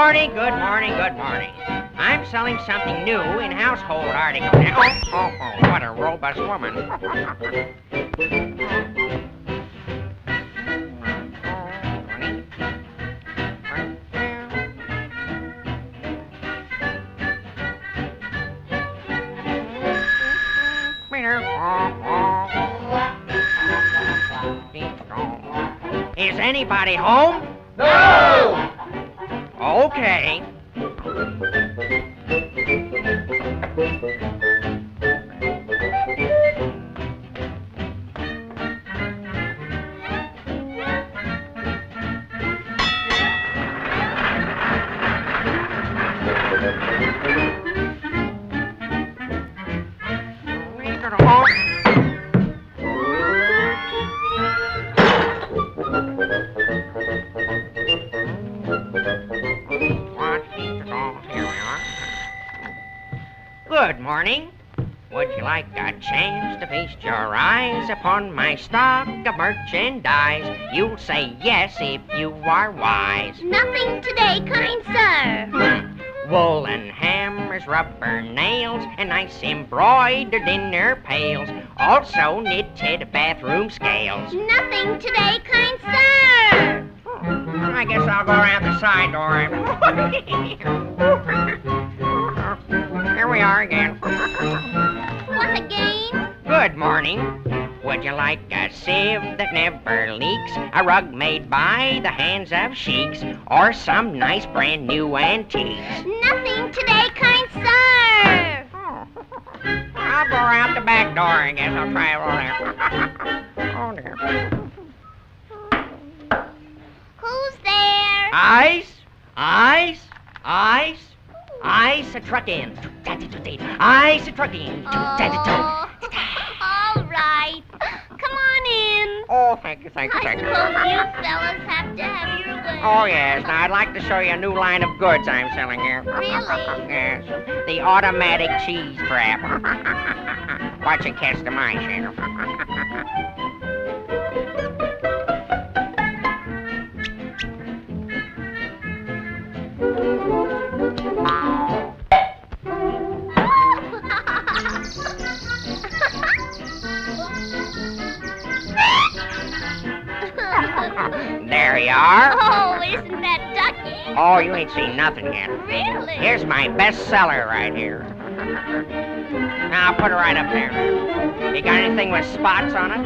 morning, good morning, good morning. I'm selling something new in household articles. Oh, what a robust woman. Is anybody home? No! Okay. Good morning. Would you like a chance to feast your eyes upon my stock of merchandise? You'll say yes if you are wise. Nothing today, kind sir. Woolen hammers, rubber nails, and nice embroidered dinner pails. Also knitted bathroom scales. Nothing today, kind sir. I guess I'll go around the side door. Here we are again. What again? Good morning. Would you like a sieve that never leaks? A rug made by the hands of sheiks? Or some nice brand new antiques? Nothing today, kind sir. I'll go around the back door, I guess. I'll try it all there. Oh, dear. Who's there? Ice, ice, ice, ice a trucking. Ice a trucking. Oh, all right. Come on in. Oh, thank you, thank you, I thank you. suppose you fellas have to have your way. Oh, yes. Now, I'd like to show you a new line of goods I'm selling here. Really? Yes. The automatic cheese trap. Watch it catch the mice, you know. There you are. Oh, isn't that ducky? Oh, you ain't seen nothing yet. Really? Here's my bestseller right here. Now, I'll put it right up there. You got anything with spots on it?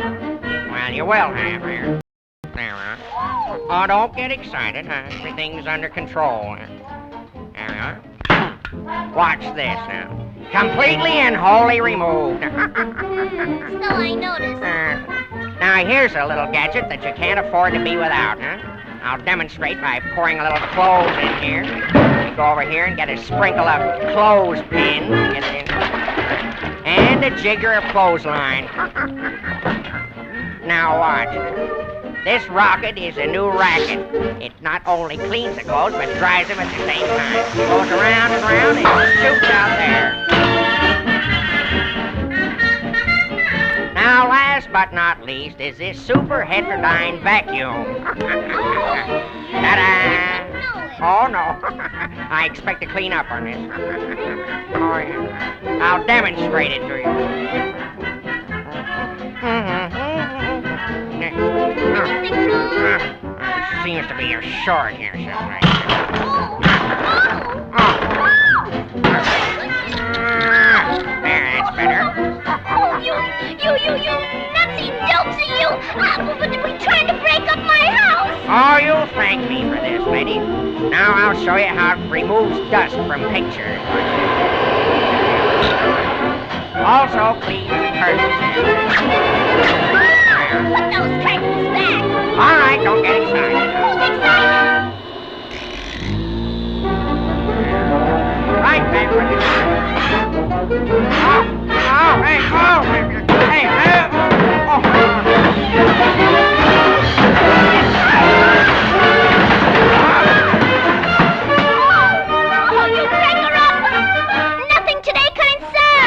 Well, you will have here. There, oh, don't get excited. Everything's under control. There we are. Watch this now. Completely and wholly removed. So I noticed. Now, here's a little gadget that you can't afford to be without, huh? I'll demonstrate by pouring a little clothes in here. You go over here and get a sprinkle of clothespin. Get it in. And a jigger of clothesline. Now watch. This rocket is a new racket. It not only cleans the clothes, but dries them at the same time. It goes around and around and shoots out there. Now, last but not least, is this super heterodyne vacuum. Ta-da! Oh, no. I expect to clean up on this. Oh, yeah. I'll demonstrate it to you. Seems to be a short here, something. There, that's better. You, nutsy, dopesy, you! But we're trying to break up my house! Oh, you'll thank me for this, lady. Now I'll show you how it removes dust from pictures. Also cleans curtains. Put those curtains back! All right, don't get excited. Who's excited? Right back with you. Oh, hey, Oh, you cracker up! Nothing today, kind sir!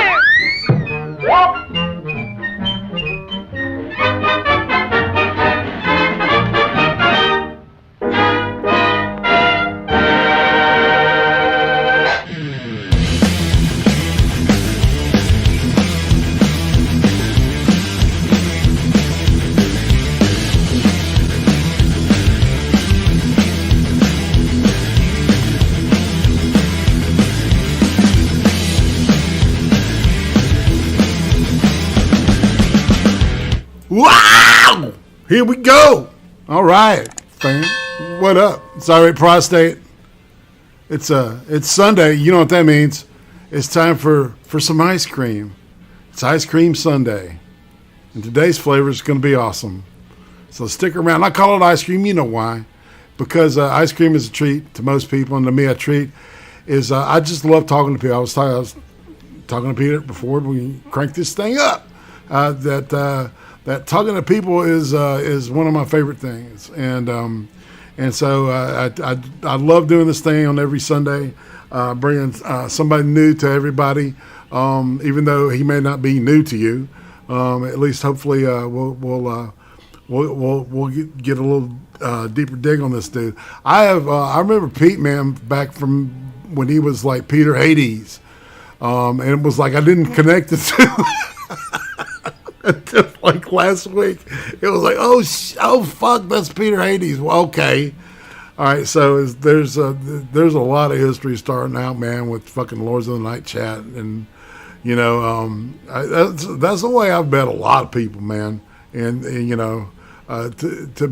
Wow! Here we go. All right, fam. What up? It's IRATE Prostate. It's Sunday. You know what that means. It's time for some ice cream. It's Ice Cream Sunday. And today's flavor is going to be awesome. So stick around. I call it ice cream. You know why. Because ice cream is a treat to most people. And to me, a treat is I just love talking to people. I was talking to Peter before we cranked this thing up. That talking to people is one of my favorite things. And so I love doing this thing on every Sunday, bringing somebody new to everybody, even though he may not be new to you. At least, hopefully, we'll get a little deeper dig on this dude. I remember Pete, man, back from when he was like Peter Hades, and it was like I didn't connect the two. Until like last week, it was like, oh fuck, that's Peter Hades. Well, okay, all right. So there's a lot of history starting out, man, with fucking Lords of the Night chat, and you know, that's the way I've met a lot of people, man. And you know, to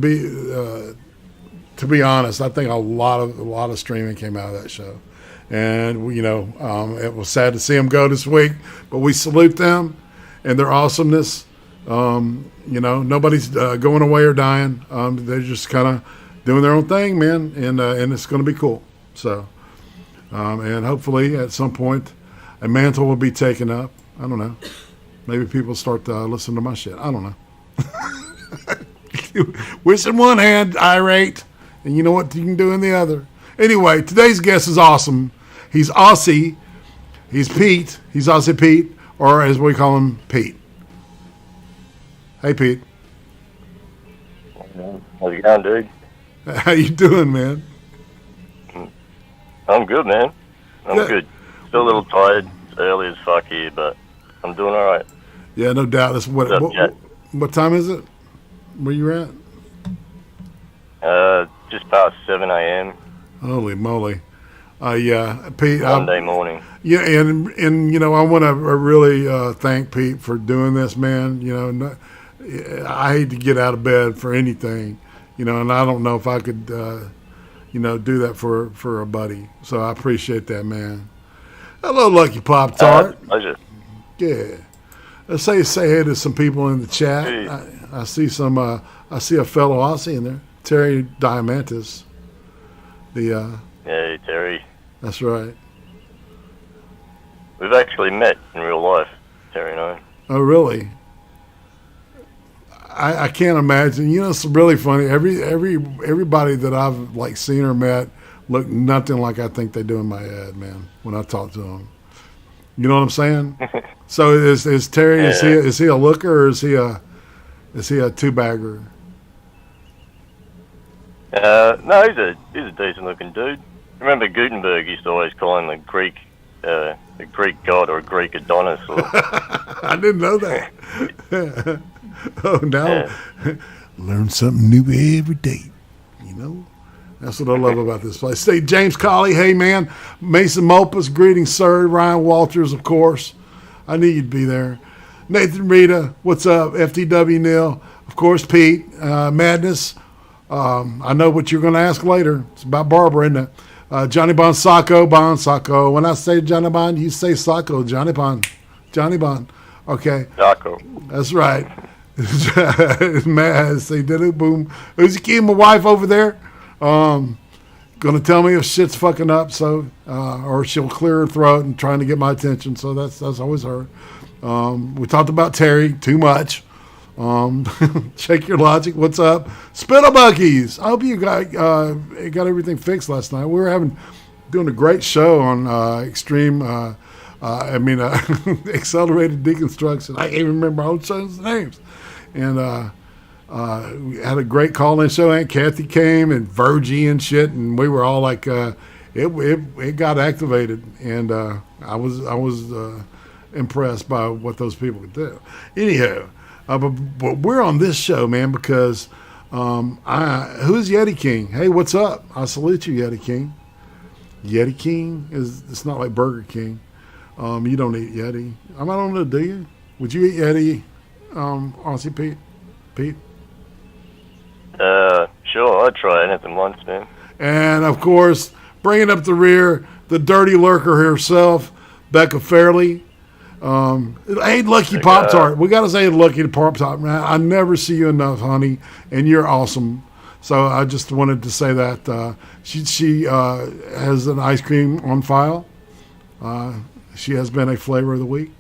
be honest, I think a lot of streaming came out of that show, and you know, it was sad to see them go this week, but we salute them and their awesomeness. You know, nobody's going away or dying. They're just kind of doing their own thing, man, and it's going to be cool. So, and hopefully at some point a mantle will be taken up. I don't know. Maybe people start listening to my shit. I don't know. Wish in one hand, irate, and you know what you can do in the other. Anyway, today's guest is awesome. He's Aussie. He's Pete. He's Aussie Pete, or as we call him, Pete. Hey, Pete. How's it going, dude? How you doing, man? I'm good, man. I'm good. Still a little tired. It's early as fuck here, but I'm doing all right. Yeah, no doubt. That's what time is it? Where you at? Just past 7 a.m. Holy moly. Yeah, Pete. Monday morning. Yeah, and you know, I want to really thank Pete for doing this, man. You know, I hate to get out of bed for anything, you know, and I don't know if I could, you know, do that for a buddy. So I appreciate that, man. Hello, Lucky Pop Tart. Pleasure. Yeah. Let's say hey to some people in the chat. Hey. I see some. I see a fellow Aussie in there, Terry Diamantis. Hey, Terry. That's right. We've actually met in real life, Terry and I. Oh, really? I can't imagine. You know, it's really funny. Everybody that I've like seen or met look nothing like I think they do in my head, man. When I talk to them, you know what I'm saying? So is Terry? Yeah. Is he a looker or is he a two bagger? No, he's a decent looking dude. Remember Gutenberg used to always call him the Greek god or a Greek Adonis. Or... I didn't know that. Oh, now learn something new every day. You know, that's what I love about this place. Say, James Colley, hey man, Mason Mopus, greetings, sir. Ryan Walters, of course. I knew you'd be there. Nathan Rita, what's up? FTW Neil, of course. Pete, Madness. I know what you're going to ask later. It's about Barbara, isn't it? Johnny Bon Sacco. When I say Johnny Bon, you say Sacco. Johnny Bon. Okay. Sacco. That's right. Matt, say diddle boom. Who's keeping my wife over there? Gonna tell me if shit's fucking up, so or she'll clear her throat and trying to get my attention. So that's always her. We talked about Terry too much. Check your logic. What's up, Spittlebuckies? I hope you got everything fixed last night. We were doing a great show on extreme. Accelerated deconstruction. I can't even remember our own show's names. And we had a great call-in show. Aunt Kathy came and Virgie and shit, and we were all like, it got activated, and I was impressed by what those people could do. Anyhow, but we're on this show, man, because who's Yeti King? Hey, what's up? I salute you, Yeti King. Yeti King it's not like Burger King. You don't eat Yeti. I don't know, do you? Would you eat Yeti, Aussie Pete? Pete? Sure, I'd try anything once, man. And, of course, bringing up the rear, the dirty lurker herself, Becca Fairley. Hey, Lucky Pop-Tart. We got to say Lucky Pop-Tart, man. I never see you enough, honey, and you're awesome. So I just wanted to say that she has an ice cream on file. She has been a flavor of the week.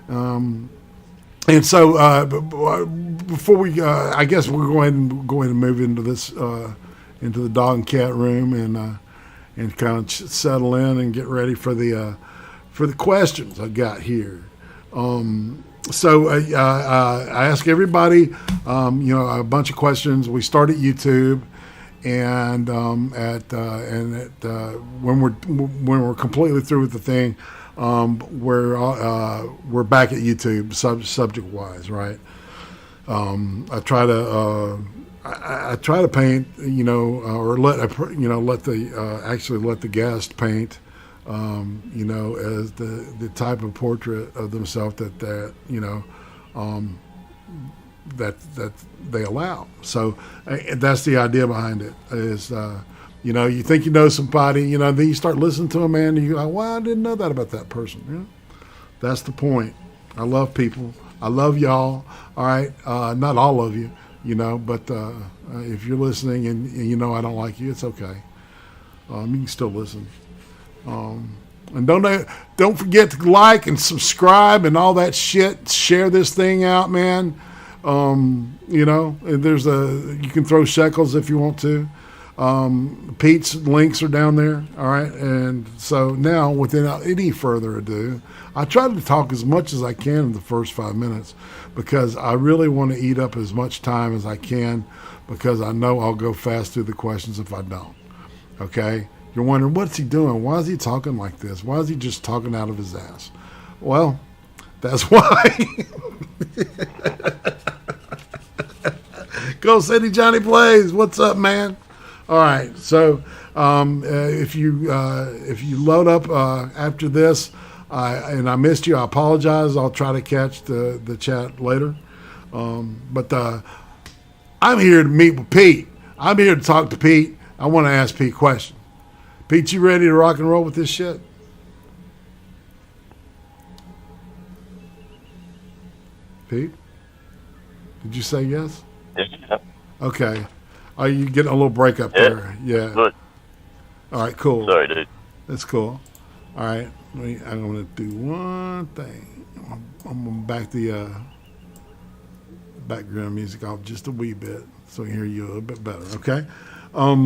And so before we, I guess we're going to move into this, into the dog and cat room and kind of settle in and get ready for the questions I got here. So I ask everybody, a bunch of questions. We start at YouTube, and when we're completely through with the thing, we're back at YouTube subject wise, right? I try to paint, or let the guest paint, as the type of portrait of themselves that they allow. So that's the idea behind it. Is you think you know somebody, then you start listening to them, man, and you go, well, I didn't know that about that person. That's the point. I love people. I love y'all. All right, not all of you, but if you're listening and I don't like you, it's okay. You can still listen. And don't forget to like and subscribe and all that shit. Share this thing out, man. And you can throw shekels if you want to. Pete's links are down there. All right. And so now, without any further ado, I try to talk as much as I can in the first 5 minutes because I really want to eat up as much time as I can because I know I'll go fast through the questions if I don't. Okay. You're wondering, what's he doing? Why is he talking like this? Why is he just talking out of his ass? Well, that's why. Go City Johnny Plays. What's up, man? All right. So if you load up after this, and I missed you, I apologize. I'll try to catch the chat later. But I'm here to meet with Pete. I'm here to talk to Pete. I want to ask Pete questions. Pete, you ready to rock and roll with this shit? Pete? Did you say yes? Yeah. Okay. Are you getting a little break up there? Yeah. Good. All right, cool. Sorry, dude. That's cool. All right. I'm going to do one thing. I'm going to back the background music off just a wee bit so I can hear you a little bit better, okay? All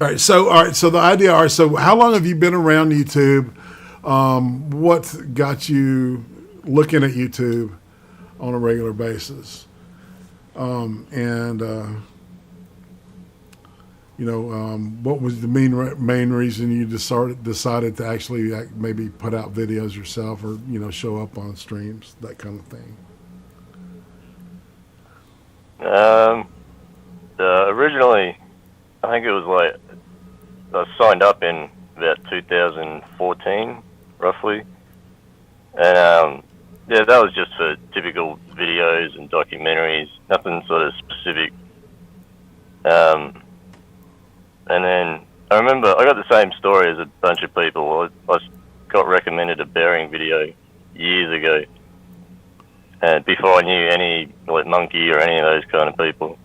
right. So the idea. So how long have you been around YouTube? What got you looking at YouTube on a regular basis? What was the main reason you decided to actually maybe put out videos yourself or show up on streams, that kind of thing? Originally, I think it was like I signed up in about 2014, roughly, and that was just for typical videos and documentaries, nothing sort of specific. And then I remember I got the same story as a bunch of people. I got recommended a bearing video years ago, and before I knew any like Monkey or any of those kind of people.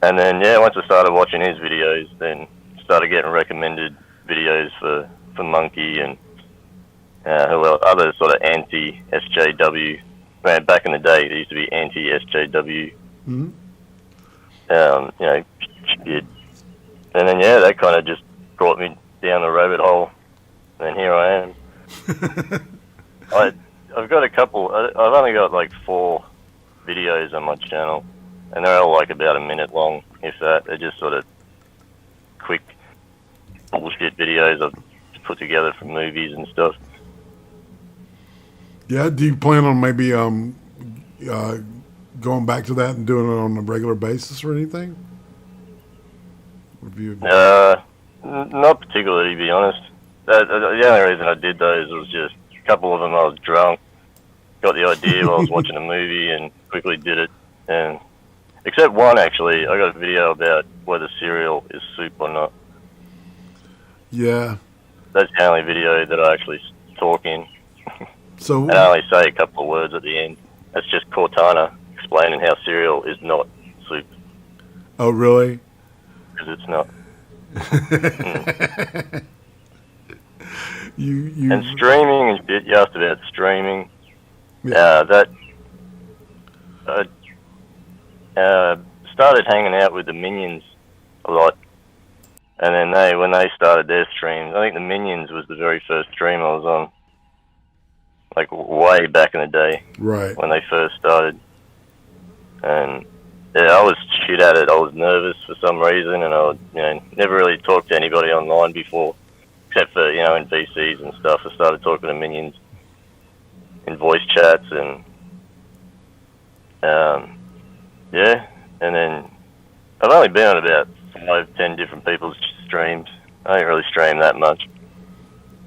And then once I started watching his videos, then started getting recommended videos for Monkey and other sort of anti-SJW. Man, back in the day, there used to be anti-SJW. Mm-hmm. Shit. And then that kind of just brought me down the rabbit hole, and here I am. I've got a couple. I've only got like 4 videos on my channel, and they're all like about a minute long, if that. They're just sort of quick bullshit videos I've put together from movies and stuff. Yeah, do you plan on maybe going back to that and doing it on a regular basis or anything? Not particularly, to be honest. The only reason I did those was just a couple of them I was drunk, got the idea while I was watching a movie and quickly did it. And except one, actually, I got a video about whether cereal is soup or not. Yeah. That's the only video that I actually talk in. So and I only say a couple of words at the end. That's just Cortana explaining how cereal is not soup. Oh, really? Because it's not. You and streaming and shit. You asked about streaming. Yeah. Started hanging out with the Minions a lot, and then when they started their streams, I think the Minions was the very first stream I was on, like way back in the day, right? When they first started, and yeah, I was shit at it. I was nervous for some reason, and I would, never really talked to anybody online before, except for in VCs and stuff. I started talking to Minions in voice chats and. Yeah, and then I've only been on about 5-10 different people's streams. I don't really stream that much.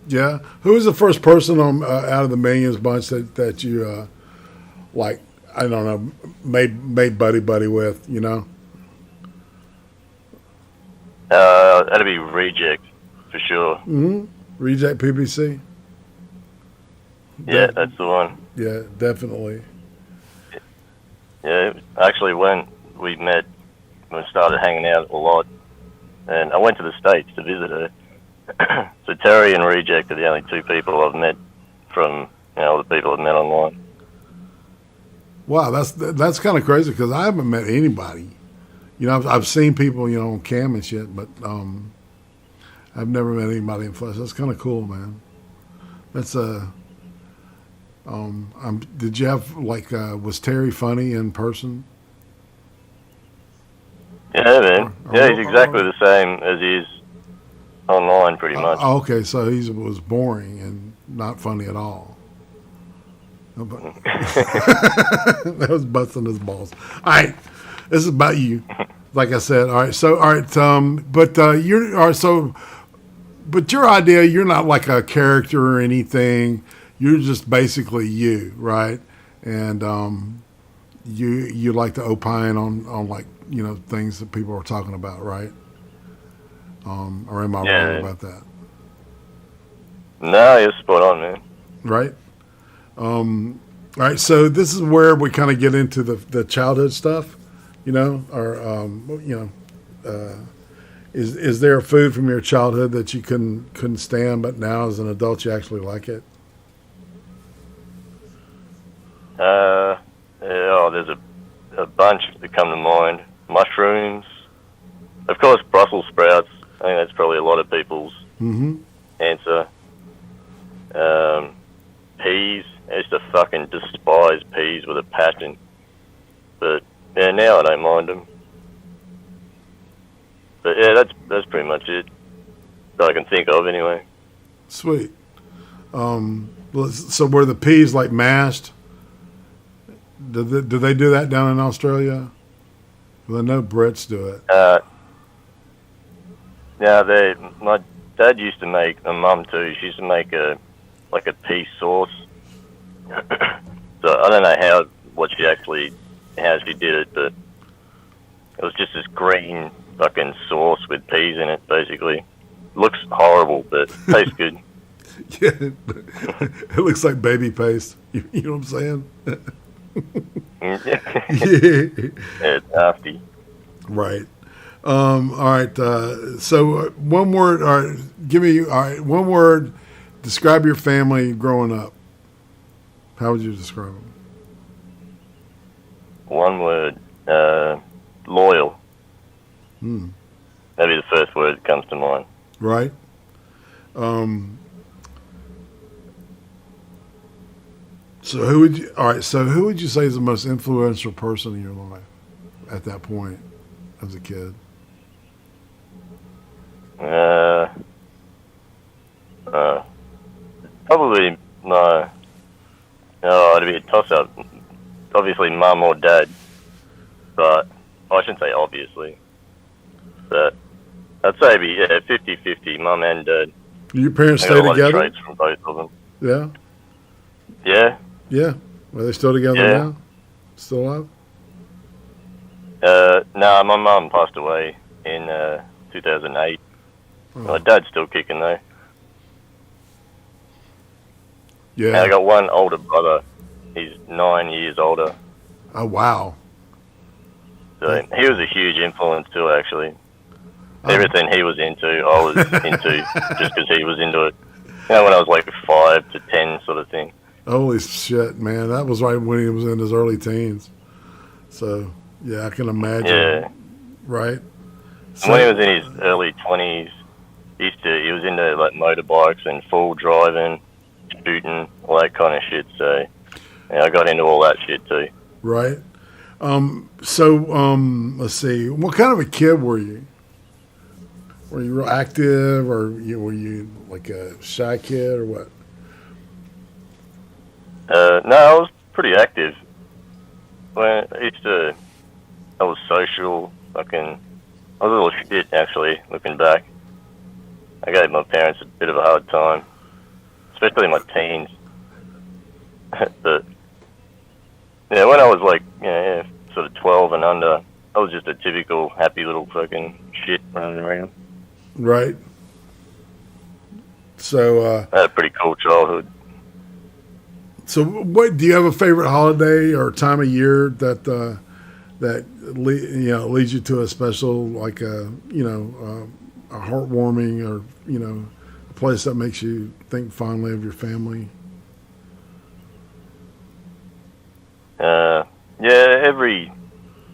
Yeah, who was the first person on out of the Minions bunch that you like? I don't know, made buddy with, That'd be Reject for sure. Mm-hmm. Reject PPC. Yeah, that's the one. Yeah, definitely. Yeah, actually, when we met, we started hanging out a lot, and I went to the States to visit her. So Terry and Reject are the only two people I've met from all the people I've met online. Wow, that's kind of crazy because I haven't met anybody. I've seen people on cam and shit, but I've never met anybody in flesh. That's kind of cool, man. That's did you have was Terry funny in person? Yeah, man. Yeah, he's exactly the same as he is online, pretty much. Okay, so he was boring and not funny at all. That was busting his balls. All right, this is about you. Like I said, all right. But your idea, you're not like a character or anything. You're just basically you, right? And you like to opine on like things that people are talking about, right? Or am I wrong about that? No, you're spot on, man. Right. All right. So this is where we kind of get into the childhood stuff, is there a food from your childhood that you couldn't stand, but now as an adult you actually like it? There's a bunch that come to mind. Mushrooms, of course, Brussels sprouts. I think that's probably a lot of people's answer. Peas. I used to fucking despise peas with a passion, but now I don't mind them. But yeah, that's pretty much it that I can think of anyway. Sweet. So were the peas like mashed? Do they do that down in Australia? Well, I know Brits do it. Yeah, my dad used to make, and Mum too. She used to make a pea sauce. So I don't know how she did it, but it was just this green fucking sauce with peas in it. Basically, looks horrible, but tastes good. Yeah, it looks like baby paste. You know what I'm saying? Yeah, it's nasty. Right. All right. So one word. All right. One word. Describe your family growing up. How would you describe them? One word. Loyal. That'd be the first word that comes to mind. Right. So who would you say is the most influential person in your life at that point as a kid? Probably no. No, it'd be a toss-up. Obviously, Mum or Dad, but I shouldn't say obviously. But I'd say it'd be 50-50, Mum and Dad. Do your parents stay together? Traits from both of them. Yeah. Yeah. Yeah. Are they still together Yeah. now? Still alive? No, my mum passed away in 2008. Oh. My dad's still kicking though. Yeah. And I got one older brother. He's 9 years older. Oh, wow. So he was a huge influence too, actually. Everything he was into, I was into just because he was into it. You know, when I was like 5 to 10 sort of thing. Holy shit, man. That was right when he was in his early teens. So, yeah, I can imagine. Yeah. Right? And when he was in his early 20s, he was into like motorbikes and full driving, shooting, all that kind of shit. So, yeah, I got into all that shit too. Right. Let's see. What kind of a kid were you? Were you real active, or were you like a shy kid, or what? No, I was pretty active. When I was social. I was a little shit, actually, looking back. I gave my parents a bit of a hard time, especially in my teens. But, yeah, when I was like, sort of 12 and under, I was just a typical happy little fucking shit running around. Right. So, I had a pretty cool childhood. So, what do you have a favorite holiday or time of year that leads you to a special, like a heartwarming, or a place that makes you think fondly of your family? Yeah, every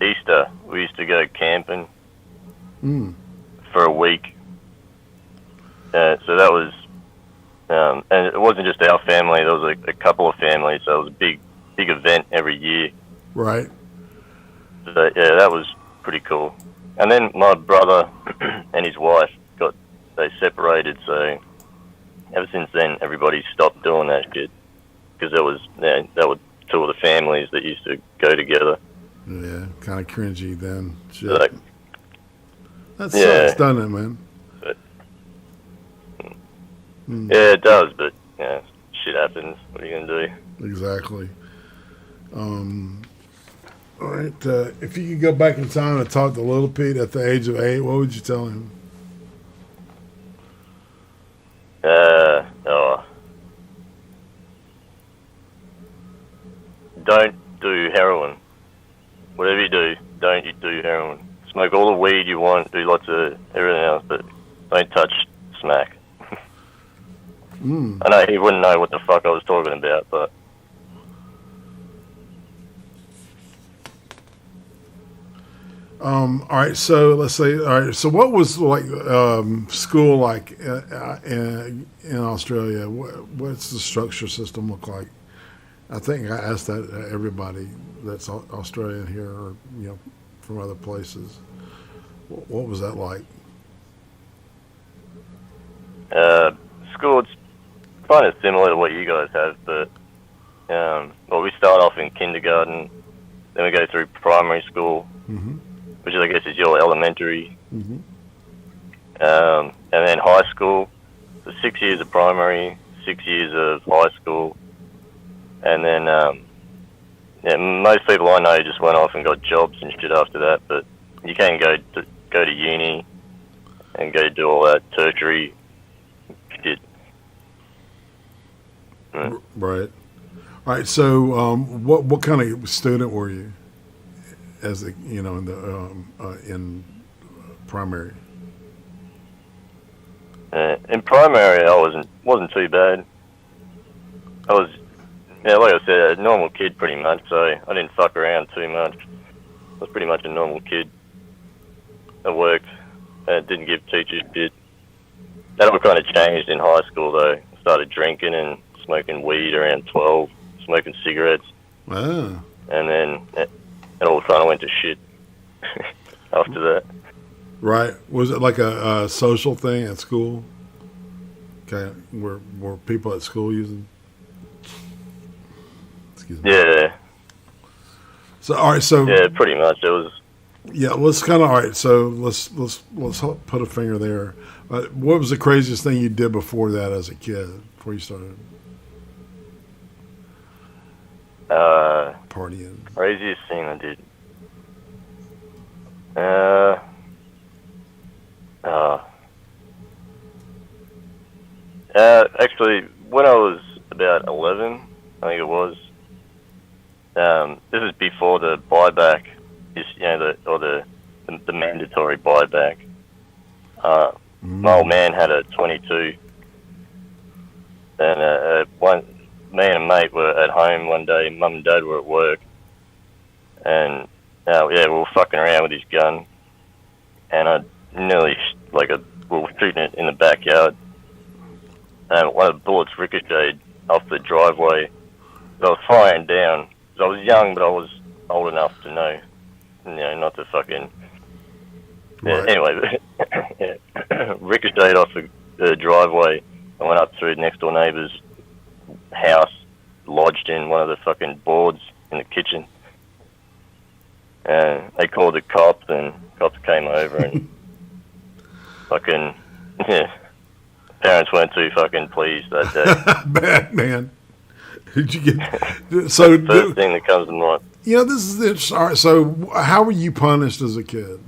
Easter we used to go camping for a week. So that was, and it wasn't just our family. There was a couple of families. So it was a big event every year. Right. So, yeah, that was pretty cool. And then my brother and his wife they separated. So ever since then, everybody stopped doing that shit because that were two of the families that used to go together. Yeah, kind of cringy then. Shit. So, that sucks, doesn't it, man? But, yeah, it does, but shit happens. What are you gonna do? Exactly. All right. If you could go back in time and talk to Little Pete at the age of 8, what would you tell him? Don't do heroin. Whatever you do, don't you do heroin. Smoke all the weed you want, do lots of everything else, but don't touch smack. I know he wouldn't know what the fuck I was talking about, but... All right, so let's say, so what was like school like in Australia? What's the structure system look like? I think I asked that to everybody that's Australian here, or from other places. What was that like? School, it's kind of similar to what you guys have, but we start off in kindergarten, then we go through primary school, which I guess is your elementary, and then high school. So 6 years of primary, 6 years of high school, and then most people I know just went off and got jobs and shit after that. But you can go to uni and go do all that tertiary shit. Right. All right. So, what kind of student were you, as in primary? In primary, I wasn't too bad. I was, like I said, a normal kid pretty much. So I didn't fuck around too much. I was pretty much a normal kid. I worked. Didn't give teachers shit. That all kind of changed in high school though. I started drinking and smoking weed around 12, smoking cigarettes. Ah. And then it all kind of went to shit after that. Right. Was it like a social thing at school? Okay. Were people at school using? Excuse me. Yeah. So all right. So yeah, pretty much. It was. Yeah. Let's kind of all right. So let's put a finger there. What was the craziest thing you did before that as a kid? Before you started? Partying. Craziest thing I did. Actually, when I was about 11, I think it was. This is before the buyback, the mandatory buyback. My old man had a 22, and me and a mate were at home one day. Mum and Dad were at work, and we were fucking around with his gun, and I nearly we were shooting it in the backyard, and one of the bullets ricocheted off the driveway. I was firing down. I was young, but I was old enough to know, not to fucking. Right. Anyway, ricocheted off the driveway. I went up through the next door neighbour's house, lodged in one of the fucking boards in the kitchen. And they called the cops, and cops came over, and fucking, parents weren't too fucking pleased that day. Bad, man. Did you get so? First thing that comes to mind. This is it. All right, so how were you punished as a kid?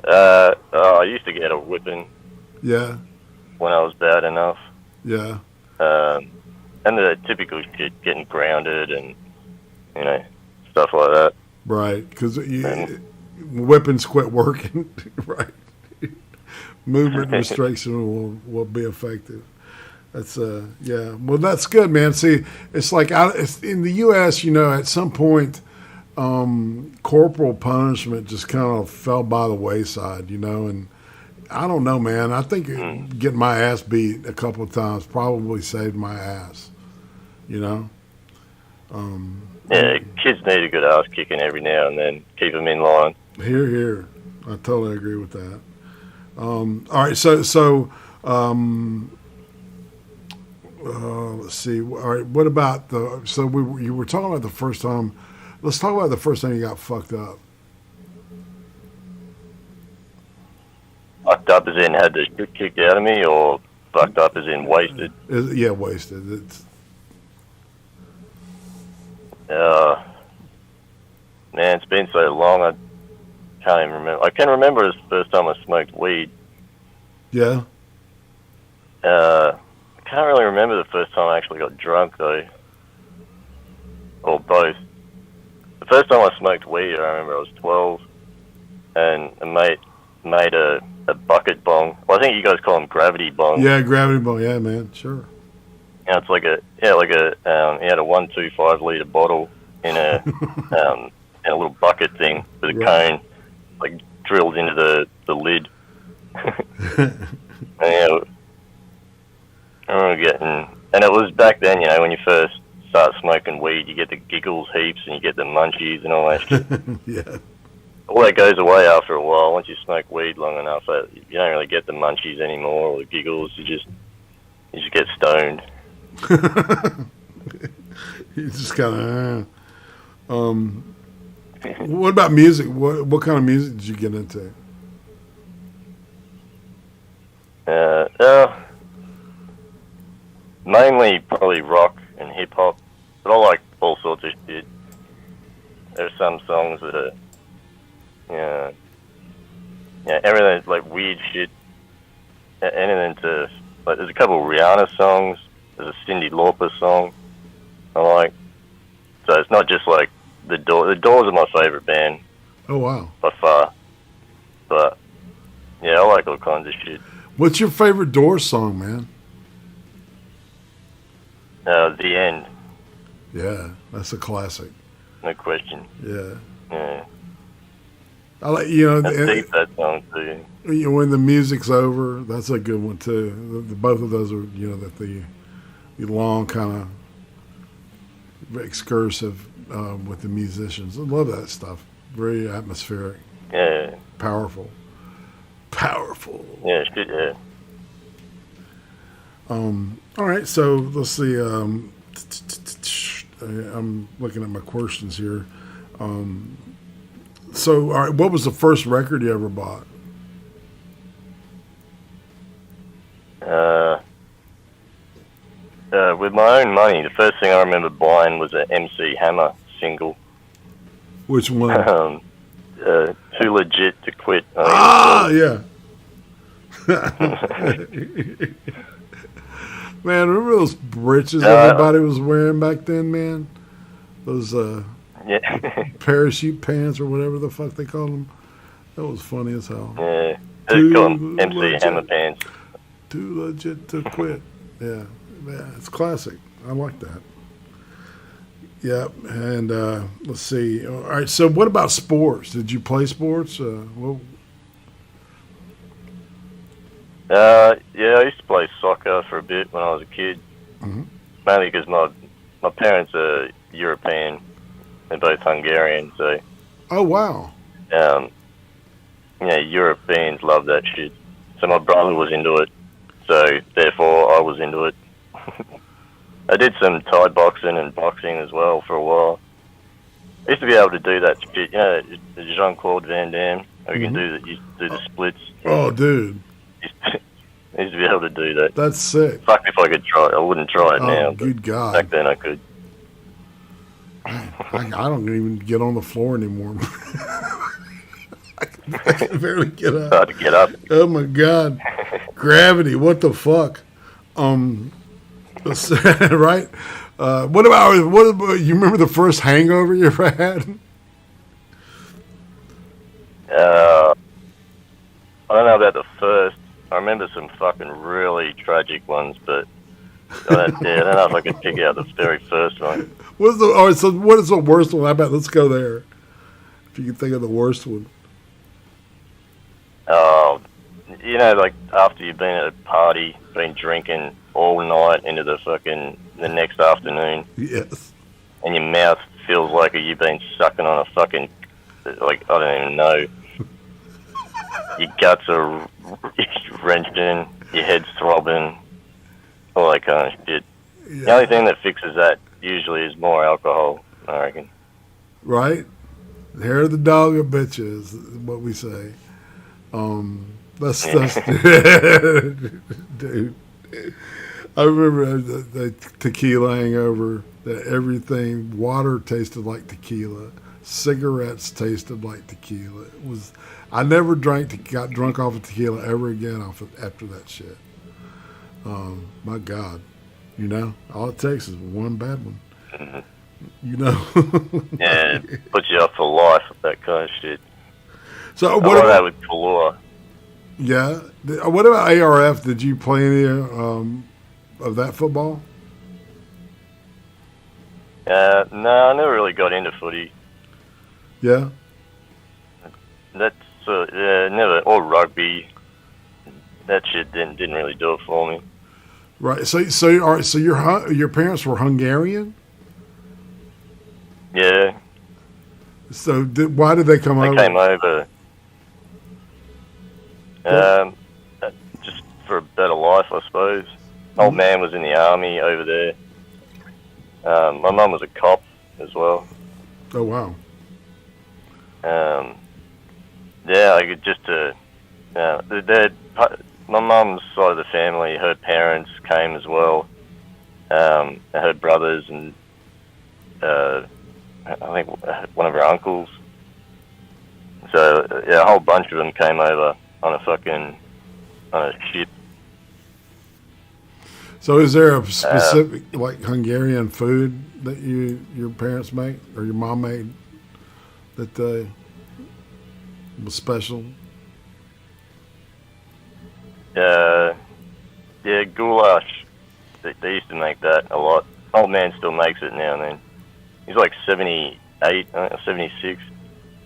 I used to get a whipping. Yeah. When I was bad enough. Yeah. And the typical shit, getting grounded and stuff like that. Right, because weapons quit working. Right. Movement restriction will be effective. That's yeah. Well, that's good, man. See, it's like it's in the U.S. At some point, corporal punishment just kind of fell by the wayside. And I don't know, man. I think getting my ass beat a couple of times probably saved my ass. Yeah, kids need a good ass kicking every now and then. Keep them in line. Here. I totally agree with that. All right, so let's see. All right, what about you were talking about the first time. Let's talk about the first time you got fucked up. Fucked up as in had the shit kicked out of me, or fucked up as in wasted? Yeah, wasted. It's... Man, it's been so long, I can't even remember. I can remember the first time I smoked weed. Yeah? I can't really remember the first time I actually got drunk, though. Or both. The first time I smoked weed, I remember I was 12, and a mate made a bucket bong. Well, I think you guys call them gravity bongs. Yeah, gravity bong. Yeah, man, sure. Yeah, it's like he had a 125 litre bottle in a in a little bucket thing with a cone, like drilled into the lid. And, I remember and it was back then, when you first start smoking weed, you get the giggles heaps and you get the munchies and all that shit. Yeah. All that goes away after a while. Once you smoke weed long enough, you don't really get the munchies anymore or the giggles. You just get stoned. You just kind of. What about music? What kind of music did you get into? Mainly probably rock and hip hop, but I like all sorts of shit. There are some songs that are, everything like weird shit. Anything to there's a couple of Rihanna songs. There's a Cyndi Lauper song I like. So it's not just like the Doors. The Doors are my favorite band. Oh wow! By far. But yeah, I like all kinds of shit. What's your favorite Doors song, man? The End. Yeah, that's a classic. No question. Yeah. Yeah. I like That's deep, that song too. When the music's over, that's a good one too. Both of those are the long kind of excursive with the musicians. I love that stuff. Very atmospheric. Yeah. Powerful. Yeah, shit, yeah. All right, so let's see. I'm looking at my questions here. So, all right, what was the first record you ever bought? with my own money, the first thing I remember buying was an MC Hammer single. Which one? Too Legit to Quit. Yeah. Man, remember those breeches everybody was wearing back then, man? Those parachute pants or whatever the fuck they called them. That was funny as hell. Yeah, they call them MC Hammer pants. Too legit to quit. Yeah, man, it's classic. I like that. Yep, and let's see. All right, so what about sports? Did you play sports? Yeah, I used to play soccer for a bit when I was a kid. Mm-hmm. Mainly because my parents are European. They're both Hungarian, so... Oh, wow. Europeans love that shit. So my brother was into it, so therefore I was into it. I did some Thai boxing and boxing as well for a while. I used to be able to do that shit, the Jean-Claude Van Damme. You can do the splits. Oh, dude. I used to be able to do that. That's sick. Fuck if I could try it. I wouldn't try it now. Good God. Back then I could. I don't even get on the floor anymore. I can barely get up. Hard to get up. Oh my God. Gravity, what the fuck? Right? What about you remember the first hangover you ever had? I don't know about the first. I remember some fucking really tragic ones, but I don't know if I could pick out the very first one. What is the worst one? I bet let's go there. If you can think of the worst one. Oh, like after you've been at a party, been drinking all night into the next afternoon. Yes. And your mouth feels like you've been sucking on a fucking, I don't even know. Your guts are wrenched in, your head's throbbing, all that kind of shit. Yeah. The only thing that fixes that usually is more alcohol, I reckon. Right? The hair of the dog will bet you is what we say. That's dude. I remember the tequila hangover, that everything, water tasted like tequila, cigarettes tasted like tequila. I never got drunk off of tequila ever again after that shit. My God. All it takes is one bad one. Mm-hmm. Yeah, it puts you up for life with that kind of shit. So what about that with Kalua? Yeah. What about ARF? Did you play any of that football? No, I never really got into footy. Yeah. That's never, or rugby. That shit didn't really do it for me. Right. So your parents were Hungarian? Yeah. So why did they come over? They came over. Just for a better life, I suppose. Old man was in the army over there. My mum was a cop as well. Oh wow. My mum's side of the family, her parents came as well. Her brothers and I think one of her uncles. So a whole bunch of them came over on a ship. So is there a specific Hungarian food that your parents make or your mom made that was special? Goulash. They used to make that a lot. Old man still makes it now and then. He's like 78, 76.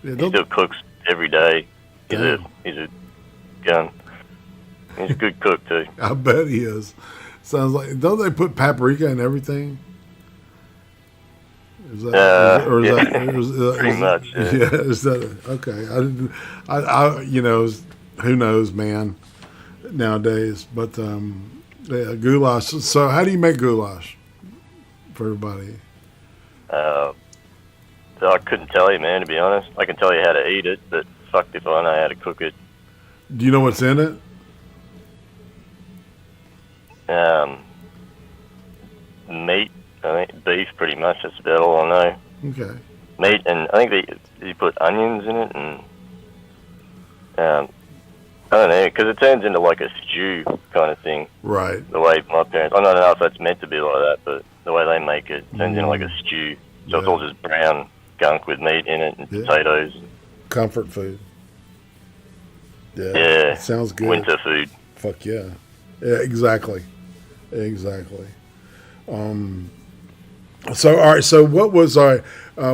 Yeah, he still cooks every day. He's a gun. He's a good cook too. I bet he is. Sounds like, don't they put paprika in everything? Is that, pretty much. Yeah. Is that okay? Who knows, man, nowadays. But goulash. So, how do you make goulash for everybody? I couldn't tell you, man. To be honest, I can tell you how to eat it, but fucked if I know how to cook it. Do you know what's in it? meat. I think beef, pretty much. That's about all I know. Okay. Meat, and I think you put onions in it, and I don't know, because it turns into like a stew kind of thing. Right. The way my parents, I don't know if that's meant to be like that, but the way they make it turns into like a stew. So it's all just brown gunk with meat in it and potatoes. Comfort food. Yeah. Yeah. Sounds good. Winter food. Fuck yeah. Yeah, exactly. Exactly. So, all right. So what was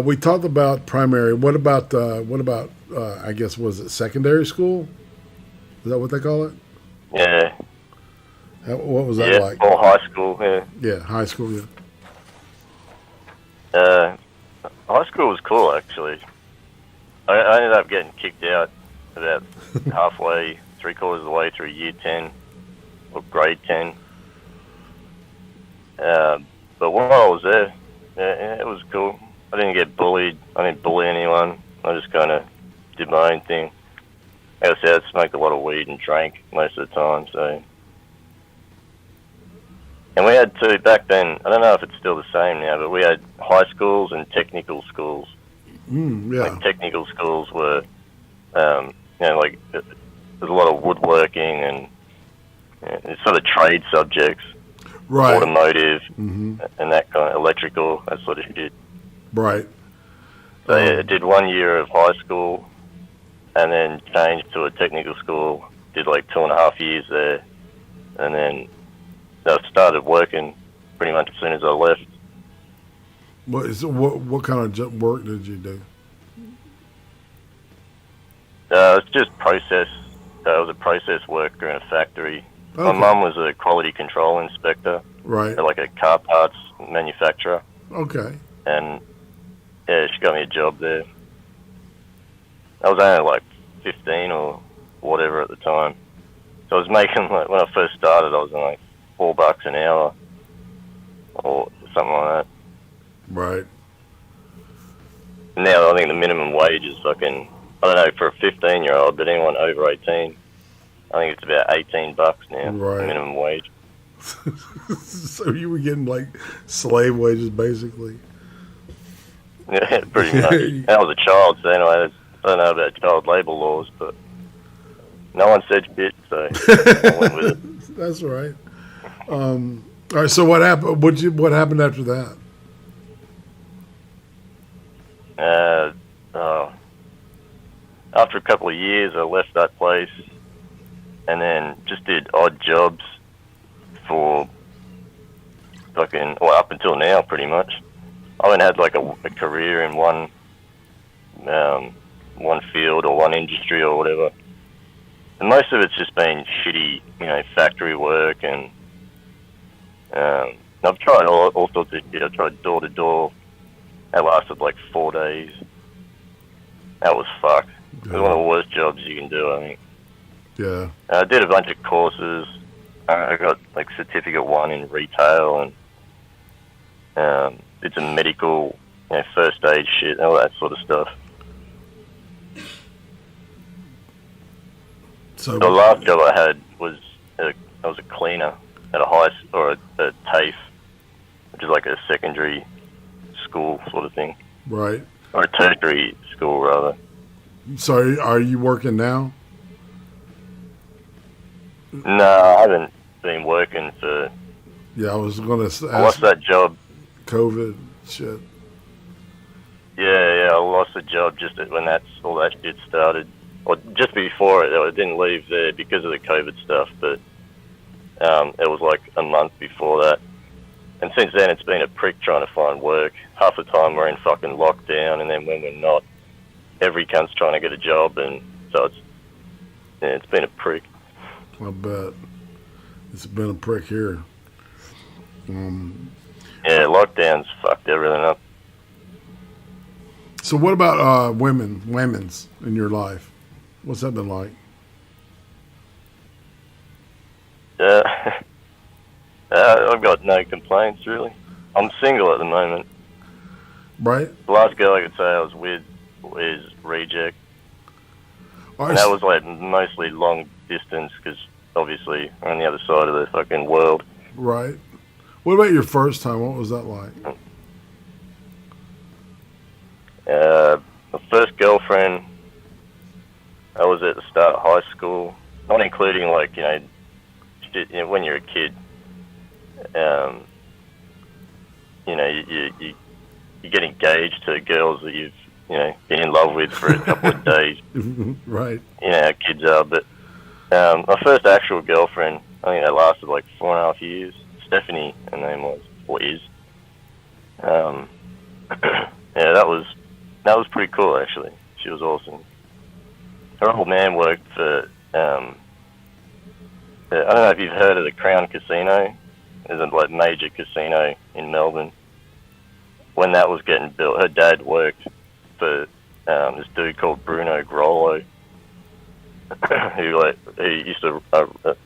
we talked about primary. What about I guess, was it secondary school? Is that what they call it? Yeah. What was that like? Or high school, yeah. Yeah, high school, yeah. High school was cool, actually. I ended up getting kicked out about halfway, 3/4 of the way through year 10, or grade 10. But while I was there, yeah, it was cool. I didn't get bullied. I didn't bully anyone. I just kind of did my own thing. Like I said, I smoked a lot of weed and drank most of the time, so... And we had two, back then, I don't know if it's still the same now, but we had high schools and technical schools. Yeah. Like, technical schools were, like, there's a lot of woodworking and sort of trade subjects. Right. Automotive and that kind of electrical, that sort of shit. Right. So I did 1 year of high school and then changed to a technical school, did like 2.5 years there, and then I started working pretty much as soon as I left. What kind of work did you do? It's just process. I was a process worker in a factory. Okay. My mum was a quality control inspector. Right. At like a car parts manufacturer. Okay. And yeah, she got me a job there. I was only like 15 or whatever at the time. So I was making, like, when I first started, I was on like $4 an hour or something like that. Right. Now I think the minimum wage is fucking, I don't know, for a 15-year-old, but anyone over 18, I think it's about $18 now, Right. minimum wage. So you were getting like slave wages, basically. Yeah, pretty much. And I was a child, so anyway, I don't know about child labour laws, but no one said shit, so I went with it. That's right. All right. So what happened? What happened after that? After a couple of years, I left that place and then just did odd jobs for fucking, well, up until now, pretty much. I haven't had like a career in one field or one industry or whatever. And most of it's just been shitty, factory work, and I've tried all sorts of shit. I tried door to door. That lasted like 4 days. That was fucked. It was one of the worst jobs you can do, I think. Yeah. I did a bunch of courses. I got like certificate 1 in retail, and did some medical, first aid shit, all that sort of stuff. So the last job I had was I was a cleaner at a TAFE, which is like a secondary school sort of thing. Right. Or a tertiary school, rather. So are you working now? No, I haven't been working for... Yeah, I was going to ask. I lost that job. COVID shit. Yeah, I lost the job just when all that shit started. Or just before it. I didn't leave there because of the COVID stuff, but it was like a month before that. And since then, it's been a prick trying to find work. Half the time we're in fucking lockdown, and then when we're not, every cunt's trying to get a job, and so it's been a prick. I bet. It's been a prick here. Yeah, lockdown's fucked everything up. So what about women's in your life? What's that been like? I've got no complaints, really. I'm single at the moment. Right. The last girl I could say I was with is Reject. And that was like mostly long distance because obviously we're on the other side of the fucking world. Right. What about your first time? What was that like? My first girlfriend, I was at the start of high school, not including like, shit, when you're a kid, you get engaged to girls that you've, been in love with for a couple of days. Right. How kids are. But my first actual girlfriend, I think that lasted like 4.5 years. Stephanie, her name was, or is. That was pretty cool, actually. She was awesome. Her old man worked for, I don't know if you've heard of the Crown Casino. There's a like major casino in Melbourne. When that was getting built, her dad worked for this dude called Bruno Grollo, who used to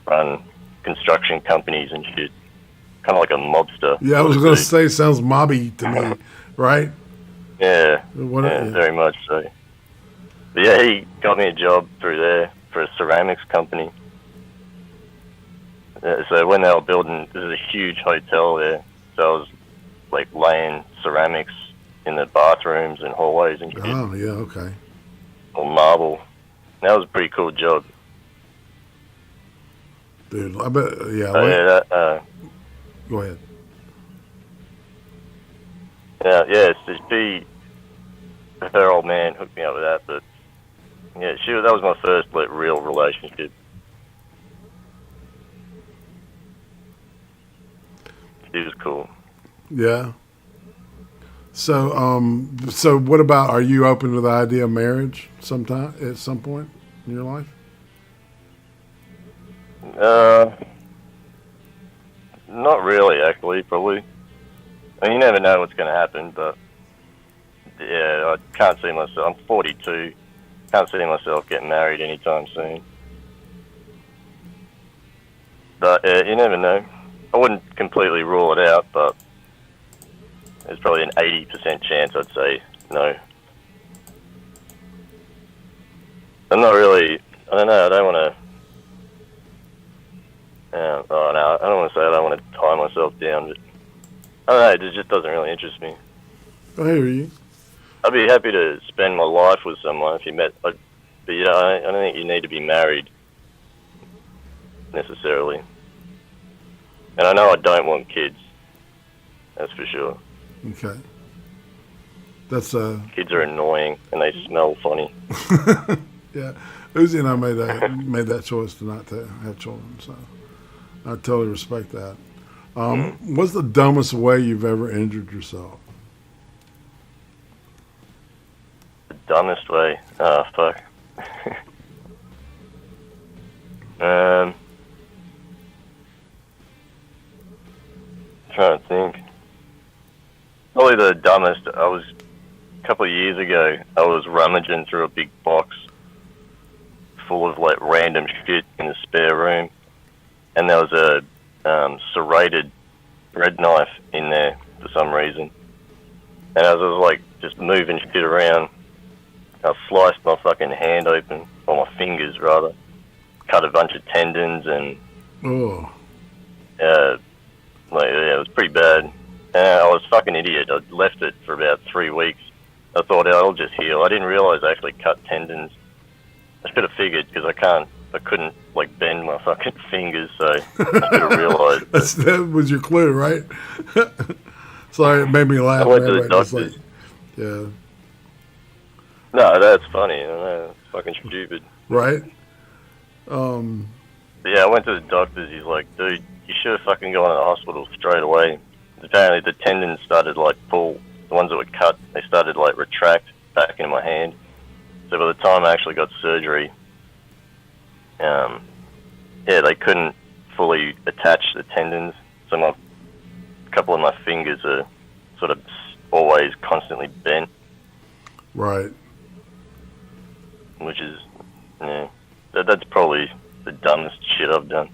run construction companies and shit, kind of like a mobster. Yeah, I was going to say, sounds mobby to me, right? Yeah, very much so. But yeah, he got me a job through there for a ceramics company. So when they were building, there's a huge hotel there, so I was like laying ceramics in the bathrooms and hallways and shit. Oh, yeah, okay. Or marble. That was a pretty cool job. Dude, I bet, yeah. Go ahead. Yeah, her old man hooked me up with that, but yeah, that was my first like real relationship. She was cool. Yeah. So what about, are you open to the idea of marriage sometime, at some point in your life? Not really, actually, probably. I mean, you never know what's going to happen, but yeah, I can't see myself. I'm 42. Can't see myself getting married anytime soon. But you never know. I wouldn't completely rule it out, but there's probably an 80% chance I'd say no. I'm not really, I don't know, I don't want to, I don't want to say I don't want to tie myself down, but I don't know, it just doesn't really interest me. I hear you. I'd be happy to spend my life with someone if you met, but I don't think you need to be married necessarily. And I know I don't want kids, that's for sure. Okay. That's Kids are annoying and they smell funny. Yeah, Uzi and I made that choice to not to have children, so I totally respect that. What's the dumbest way you've ever injured yourself? The dumbest way? Oh, fuck. Trying to think. Probably the dumbest. A couple of years ago, I was rummaging through a big box full of like random shit in the spare room, and there was a serrated bread knife in there for some reason. And as I was like just moving shit around, I sliced my fucking hand open, or my fingers rather, cut a bunch of tendons, and it was pretty bad. I was a fucking idiot. I left it for about 3 weeks. I thought it'll just heal. I didn't realize I actually cut tendons. I should have figured, because I couldn't like bend my fucking fingers, so I should have realized. That was your clue, right? Sorry, it made me laugh. I went to the doctor. Yeah. No, that's funny. I know, it's fucking stupid. Right? Yeah, I went to the doctors. He's like, dude, you should have fucking gone to the hospital straight away. Apparently the tendons started like pull. The ones that were cut, they started like retract back into my hand. So by the time I actually got surgery, they couldn't fully attach the tendons. So a couple of my fingers are sort of always constantly bent. Right. Which is, that's probably the dumbest shit I've done.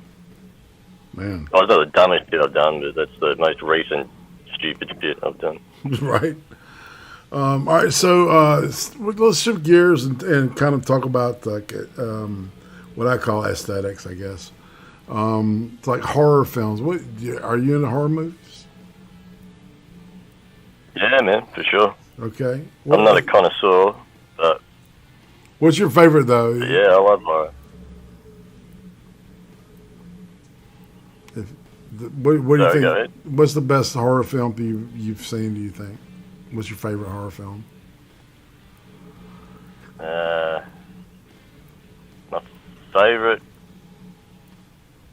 Man. Oh, it's not the dumbest shit I've done, but that's the most recent stupid shit I've done. Right. All right, so let's shift gears and kind of talk about like what I call aesthetics, I guess. It's like horror films. What are you into horror movies? Yeah, man, for sure. Okay. I'm not a connoisseur, but What's your favorite though? yeah, I love horror. What do you Sorry, go think? ahead. What's the best horror film you've seen? Do you think? What's your favorite horror film? My favourite,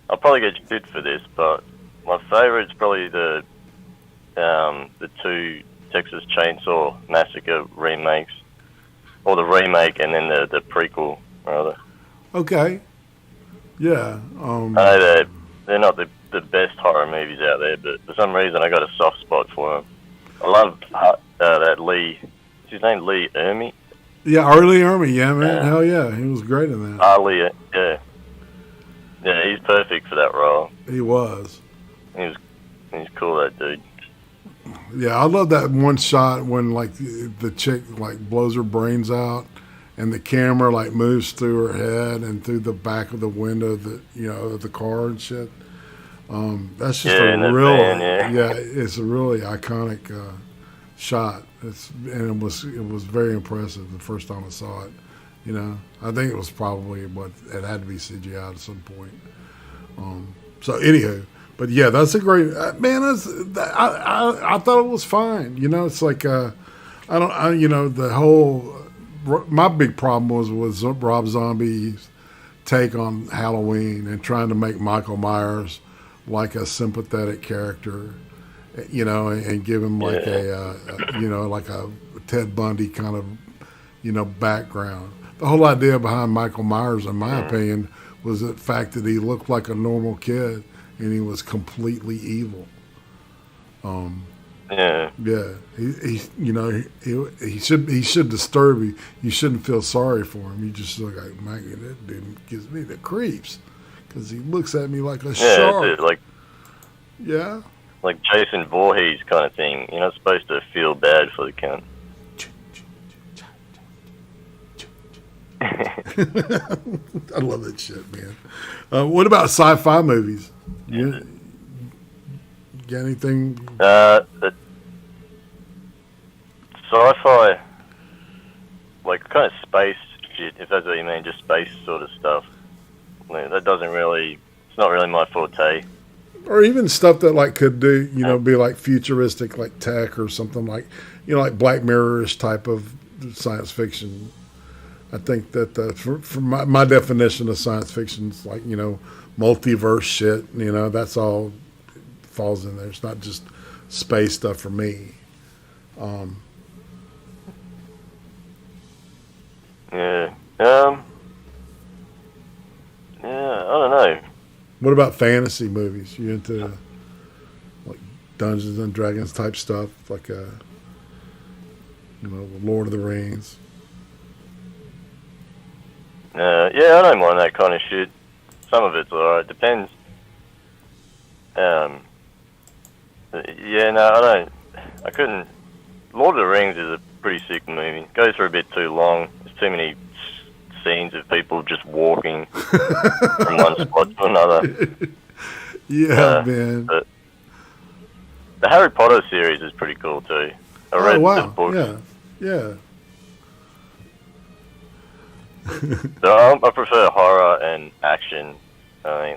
I'll probably get shit for this, but my favourite's probably the two Texas Chainsaw Massacre remakes, or the remake and then the prequel, rather. Okay. Yeah. I know they're not the best horror movies out there, but for some reason I got a soft spot for them. I love that Lee. Is his name Lee Ermey? Yeah, Arlie Ermey. Yeah, man. Yeah. Hell yeah, he was great in that. Ali, yeah. Yeah, he's perfect for that role. He was. He's cool, that dude. Yeah, I love that one shot when like the chick like blows her brains out, and the camera like moves through her head and through the back of the window of the car and shit. That's just Yeah, in a that real van, yeah. It's a really iconic shot. It was very impressive the first time I saw it. You know, I think it was probably it had to be CGI at some point. So anywho, but yeah, that's a great man. I thought it was fine. You know, it's like the whole. My big problem was Rob Zombie's take on Halloween and trying to make Michael Myers like a sympathetic character, you know, and give him like like a Ted Bundy kind of, background. The whole idea behind Michael Myers, in my opinion, was the fact that he looked like a normal kid and he was completely evil. Yeah. Yeah, he should disturb you. You shouldn't feel sorry for him. You just look like, man, that dude gives me the creeps because he looks at me like a shark. That's it, like Yeah. like Jason Voorhees kind of thing. You're not supposed to feel bad for the cunt. I love that shit, man. What about sci-fi movies? You got anything? The sci-fi, like kind of space shit, if that's what you mean, just space sort of stuff. That doesn't really, it's not really my forte. Or even stuff that like could do, be like futuristic, like tech or something like, like Black Mirror-ish type of science fiction. I think that for my definition of science fiction is like, multiverse shit. That's all falls in there. It's not just space stuff for me. Yeah. Yeah, I don't know. What about fantasy movies? You into like Dungeons and Dragons type stuff, like Lord of the Rings? Yeah, I don't mind that kind of shit. Some of it's alright. Depends. Yeah, no, I don't. I couldn't. Lord of the Rings is a pretty sick movie. It goes for a bit too long. There's too many scenes of people just walking from one spot to another. Yeah, man. But the Harry Potter series is pretty cool too. I read the books. Yeah. So I prefer horror and action. I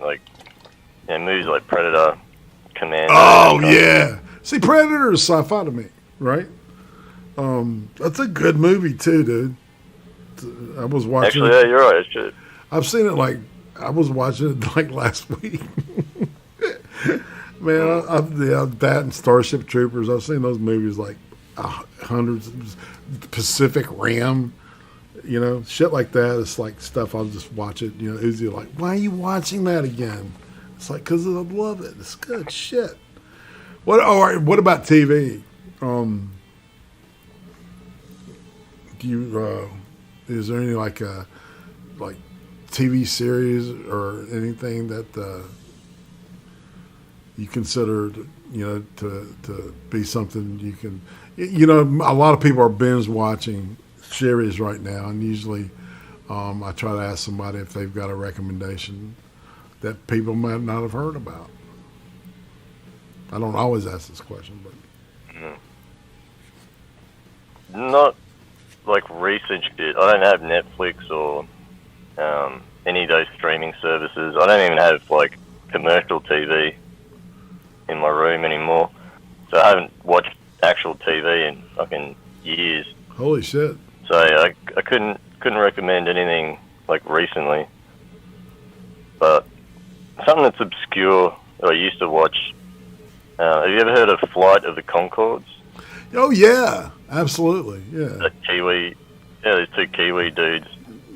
think movies like Predator, Commando. Oh yeah. See, Predator is sci-fi to me, right? That's a good movie too, dude. I was watching. Actually, yeah, you're right. It should. I've seen it I was watching it last week. Man, that and Starship Troopers. I've seen those movies hundreds. Pacific Rim. Shit like that. It's like stuff I'll just watch it. Uzi like, why are you watching that again? It's like, because I love it. It's good shit. All right, what about TV? Do you, is there any like TV series or anything that you consider, to be something you can, a lot of people are binge watching series right now, and usually I try to ask somebody if they've got a recommendation that people might not have heard about? I don't always ask this question, but not like recent shit. I don't have Netflix or any of those streaming services. I don't even have like commercial TV in my room anymore. So I haven't watched actual TV in fucking years. holy shit. So I couldn't recommend anything like recently. But something that's obscure that I used to watch. Have you ever heard of Flight of the Conchords? Oh yeah, absolutely, yeah, That Kiwi, those two Kiwi dudes.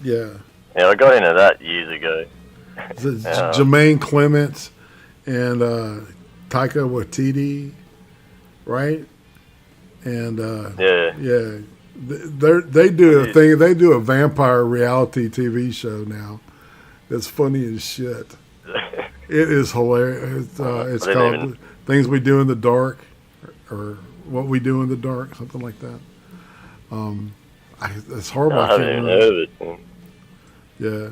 yeah. Yeah, I got into that years ago. It's Jermaine Clements and Taika Waititi, right? And Yeah. they do a thing. They do a vampire reality TV show now. That's funny as shit. It is hilarious. It's called Things We Do in the Dark, or What We Do in the Dark, something like that. It's horrible. I haven't even heard of it. Yeah.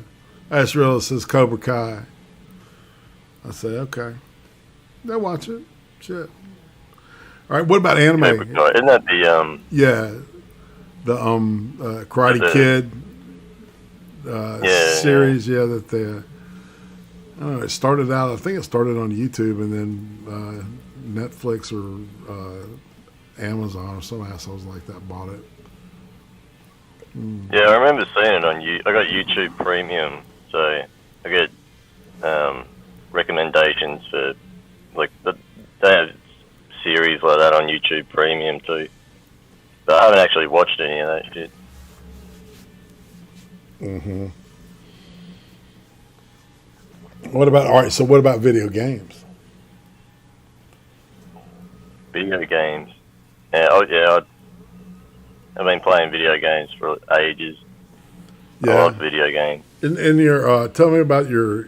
I just realized it says Cobra Kai. I say, okay. They'll watch it. Shit. All right, what about anime? Isn't that the Yeah. The Karate Kid series, yeah, that they I don't know, it started out, I think it started on YouTube and then Netflix or Amazon or some assholes like that bought it. Yeah, I remember seeing it on I got YouTube Premium, so I get recommendations for like they have series like that on YouTube Premium too. But I haven't actually watched any of that shit. Mm-hmm. What about video games? Video games. I've been playing video games for ages. Yeah. I love video games. In your tell me about your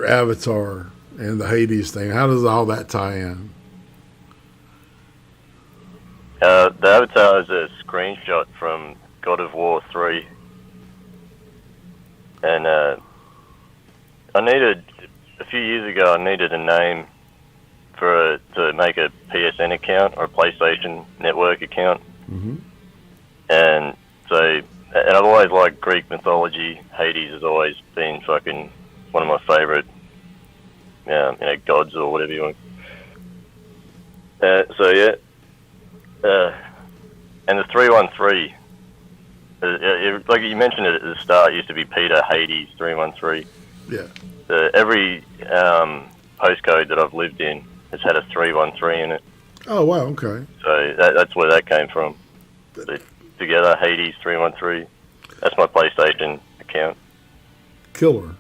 avatar and the Hades thing. How does all that tie in? The avatar is a screenshot from God of War 3. And a few years ago, I needed a name to make a PSN account or a PlayStation Network account. Mm-hmm. And I've always liked Greek mythology. Hades has always been fucking one of my favorite, gods or whatever you want. And the 313, like you mentioned it at the start, it used to be Peter Hades 313. Yeah. Every postcode that I've lived in has had a 313 in it. Oh wow, okay. So that's where that came from. So together, Hades 313. That's my PlayStation account. Killer.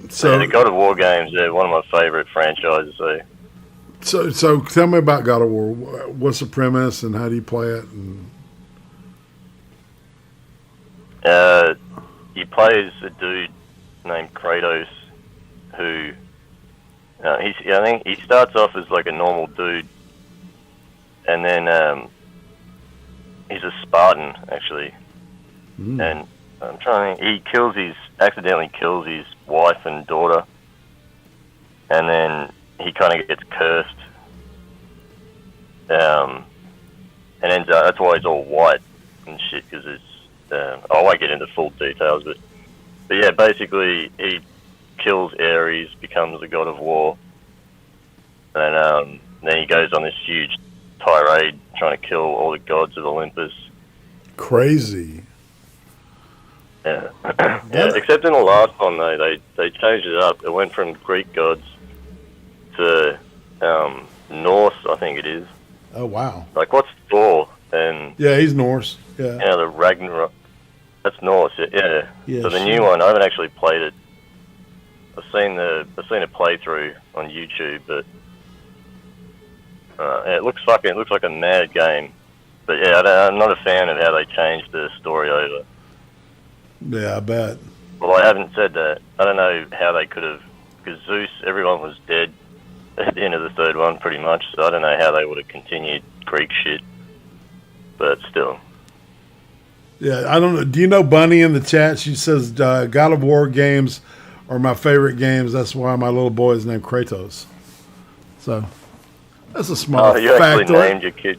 So the God of War games, they're one of my favorite franchises. So tell me about God of War. What's the premise and how do you play it? And He plays a dude named Kratos who I think he starts off as like a normal dude, and then he's a Spartan actually, and I'm trying to think, he accidentally kills his wife and daughter, and then he kind of gets cursed, and ends up, that's why he's all white and shit, because it's I won't get into full details, but yeah, basically he kills Ares, becomes the God of War, and then he goes on this huge tirade trying to kill all the gods of Olympus. Crazy. Yeah. Yeah, except in the last one though, they changed it up. It went from Greek gods to Norse, I think it is. Oh wow. Like what's Thor? And yeah, he's Norse. Yeah. Yeah, the Ragnarok. That's Norse. Yeah. Yeah, So the new one, I haven't actually played it. I've seen a playthrough on YouTube, but it looks like a mad game. But yeah, I'm not a fan of how they changed the story over. Yeah, I bet. Well, I haven't said that. I don't know how they could have, because Zeus, everyone was dead at the end of the third one, pretty much. So I don't know how they would have continued Greek shit. But still. Yeah, I don't know. Do you know Bunny in the chat? She says God of War games are my favorite games. That's why my little boy is named Kratos. So that's a small you actually factoid. named your kid.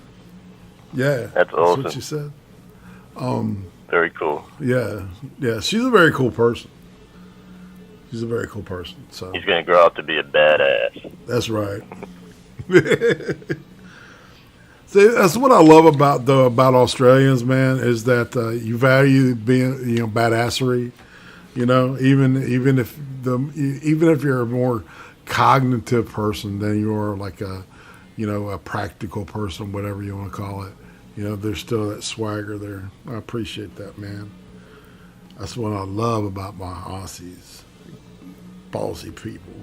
Yeah, That's awesome. what she said. Very cool. Yeah, she's a very cool person. She's a very cool person. So He's going to grow up to be a badass. that's right. See, that's what I love about Australians, man, is that you value being badassery. Even if you're a more cognitive person than you are like a practical person, whatever you want to call it. There's still that swagger there. I appreciate that, man. That's what I love about my Aussies, ballsy people.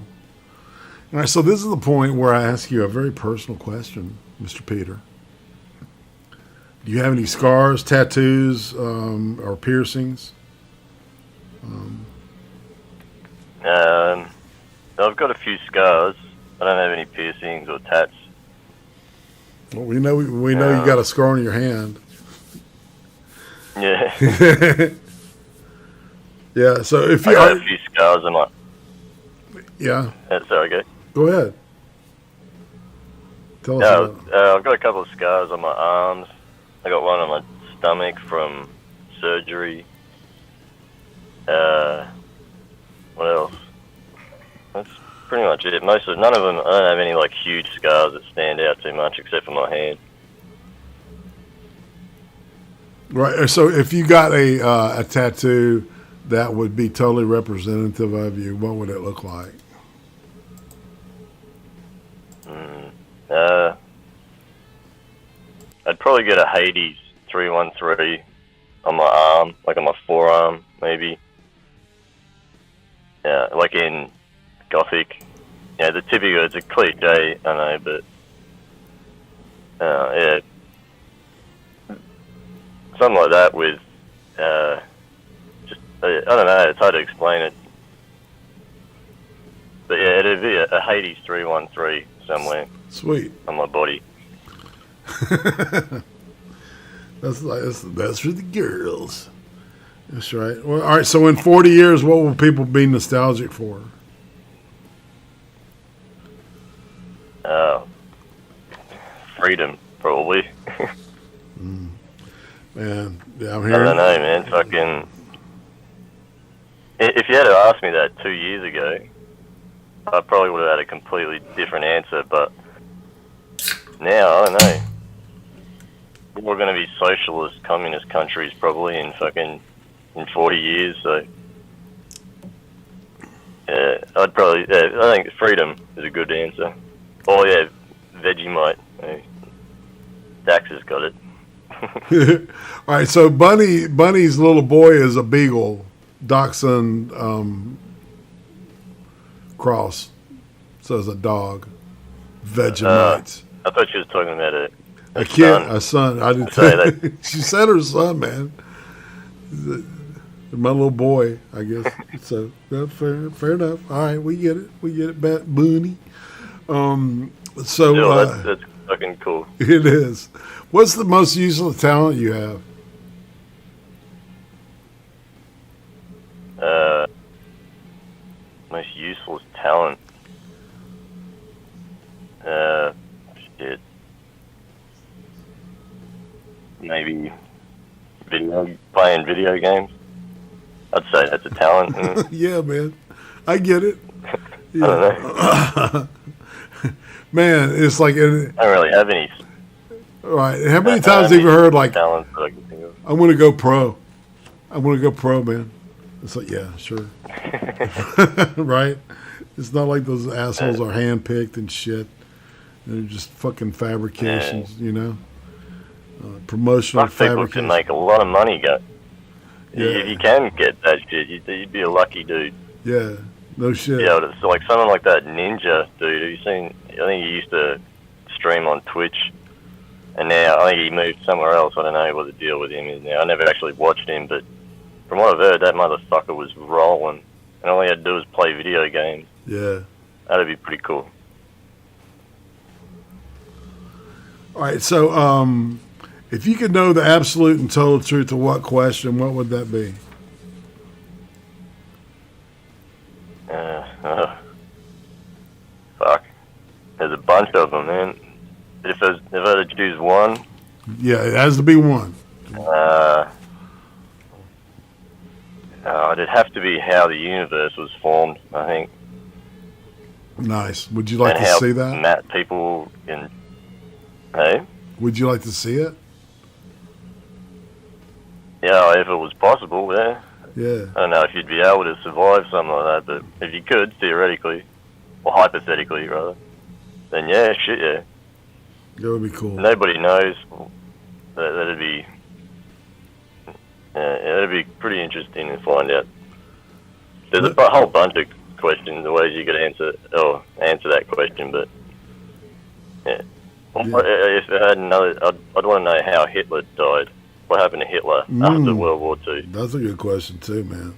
All right, so this is the point where I ask you a very personal question, Mr. Peter. Do you have any scars, tattoos, or piercings? I've got a few scars. I don't have any piercings or tats. Well, we know you got a scar on your hand. Yeah. Yeah. So if I you got a few scars on my. yeah, Sorry, go. go ahead. Tell us. Yeah, about it. I've got a couple of scars on my arms. I got one on my stomach from surgery. What else? That's pretty much it. None of them. I don't have any like huge scars that stand out too much, except for my hand. Right. So if you got a tattoo that would be totally representative of you, what would it look like? I'd probably get a Hades 313 on my arm, like on my forearm, maybe. Yeah, like in Gothic. Yeah, the typical, it's a cliche, I know, but yeah. Something like that with, just, I don't know, it's hard to explain it. But yeah, it'd be a Hades 313 somewhere. Sweet. On my body. That's for the girls. That's right. Well, all right. So in 40 years, what will people be nostalgic for? Freedom, probably. Man, yeah, I'm I hearing. don't know, man. Fucking. If you had asked me that 2 years ago, I probably would have had a completely different answer. But now, I don't know. We're going to be socialist, communist countries probably in 40 years. So, yeah, I think freedom is a good answer. Oh yeah, Vegemite. Dax has got it. All right. So Bunny's little boy is a beagle, dachshund cross. So it's a dog. Vegemite. I thought she was talking about a kid, a son. I didn't say that. She said her son, man. My little boy, I guess. So fair enough. All right, we get it. Bunny. That's fucking cool. It is. What's the most useful talent you have? Most useful talent. Shit. Maybe playing video games. I'd say that's a talent. Yeah, man. I get it. Yeah. I don't know. Man, it's like... I don't really have any. Right. How many times have you heard, like, talents that I can think of? I'm going to go pro. I'm going to go pro, man. It's like, yeah, sure. Right? It's not like those assholes are handpicked and shit. They're just fucking fabrications, promotional Most people fabrications. can make a lot of money, Yeah. If you can get that shit, you'd be a lucky dude. Yeah, no shit. Yeah, it's like someone like that Ninja dude. Have you seen? I think he used to stream on Twitch, and now I think he moved somewhere else. I don't know what the deal with him is now. I never actually watched him, but from what I've heard, that motherfucker was rolling, and all he had to do was play video games. Yeah. That'd be pretty cool. All right, so If you could know the absolute and total truth of what question, what would that be? Fuck. There's a bunch of them, man. If I had to choose one, Yeah, it has to be one. it'd have to be how the universe was formed, I think. Nice. Would you like And to how see that? people can... Hey? Would you like to see it? Yeah, if it was possible, yeah. Yeah. I don't know if you'd be able to survive something like that, but if you could, theoretically, or hypothetically, rather, then yeah, shit, yeah. That would be cool. Nobody knows. That'd be... it'd be pretty interesting to find out. There's a whole bunch of questions, the ways you could answer that question, but yeah. If I had another, I'd want to know how Hitler died. What happened to Hitler after World War II? That's a good question too, man.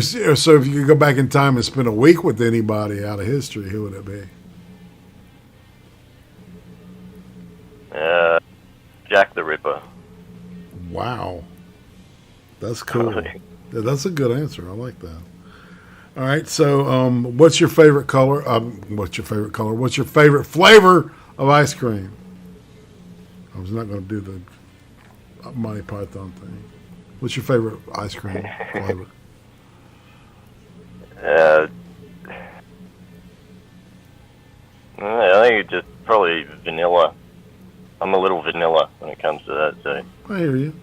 So if you could go back in time and spend a week with anybody out of history, who would it be? Jack the Ripper. Wow. That's cool. Yeah, that's a good answer. I like that. All right. So, what's your favorite color? What's your favorite color? What's your favorite flavor of ice cream? I was not going to do the Monty Python thing. What's your favorite ice cream flavor? I think it's just probably vanilla. I'm a little vanilla when it comes to that, so. I hear you.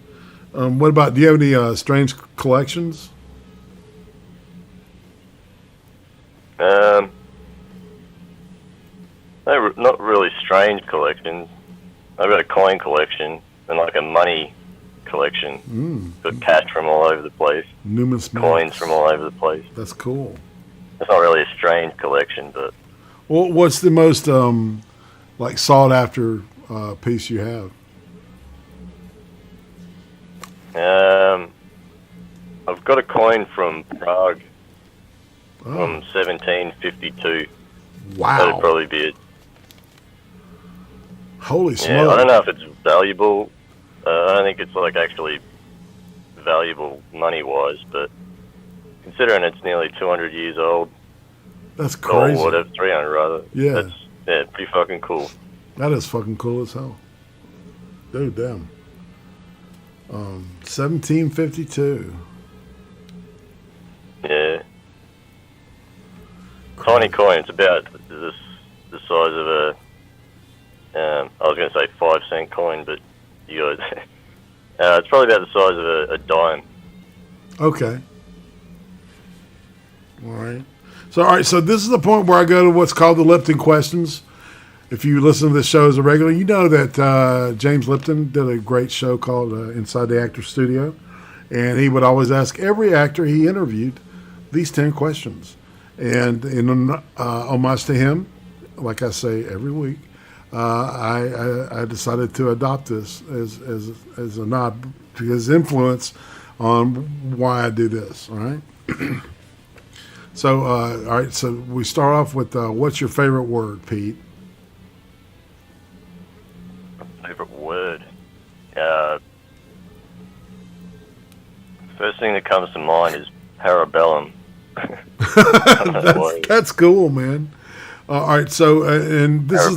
What about, do you have any strange collections? Not really strange collections. I've got a coin collection and like a money collection. Got cash from all over the place. Numismatics. Coins from all over the place. That's cool. It's not really a strange collection, but... Well, what's the most like sought after piece you have? I've got a coin from Prague from 1752. Wow. That'd probably be it. Holy smokes. Yeah, I don't know if it's valuable. I don't think it's like actually valuable money-wise, but considering it's nearly 200 years old, that's crazy. Or whatever, 300 rather. Yeah. That's pretty fucking cool. That is fucking cool as hell. Dude, damn. 1752. Yeah. Tiny coin. It's about the size of a... I was going to say 5-cent coin, but you guys... it's probably about the size of a dime. Okay. All right. So this is the point where I go to what's called the Lipton questions. If you listen to this show as a regular, you know that James Lipton did a great show called Inside the Actor's Studio. And he would always ask every actor he interviewed these 10 questions. And in homage to him, like I say every week, I decided to adopt this as a nod to his influence on why I do this. All right. So, all right. So we start off with what's your favorite word, Pete? Favorite word? First thing that comes to mind is parabellum. That's cool, man. All right. So, and this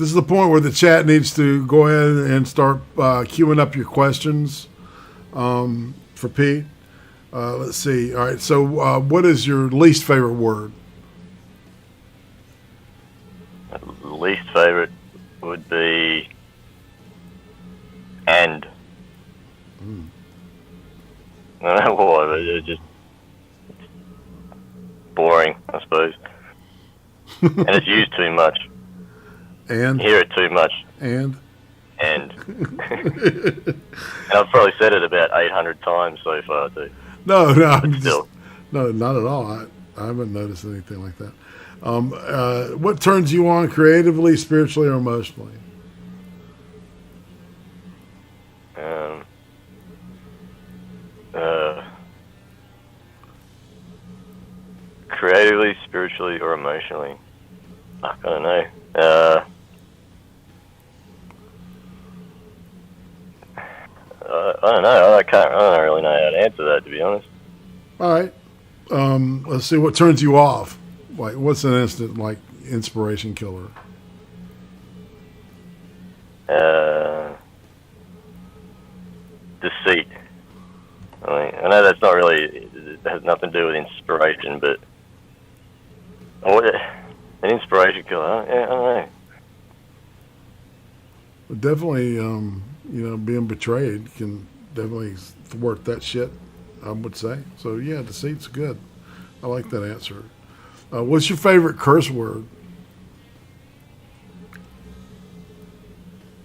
is the point where the chat needs to go ahead and start queuing up your questions for Pete. Let's see. All right. So, what is your least favorite word? Least favorite would be and. I don't know why, but it's just boring, I suppose. And it's used too much. And? You hear it too much. And? And I've probably said it about 800 times so far, too. No, Still. No, not at all. I haven't noticed anything like that. What turns you on creatively, spiritually, or emotionally? Creatively, spiritually, or emotionally? I don't know. I don't know. I don't really know how to answer that, to be honest. All right. Let's see what turns you off. Like, what's an instant like inspiration killer? Deceit. I mean, I know that's not really, it has nothing to do with inspiration, but an inspiration killer. Yeah, I don't know. But definitely, being betrayed can definitely thwart that shit, I would say. So, yeah, deceit's good. I like that answer. What's your favorite curse word?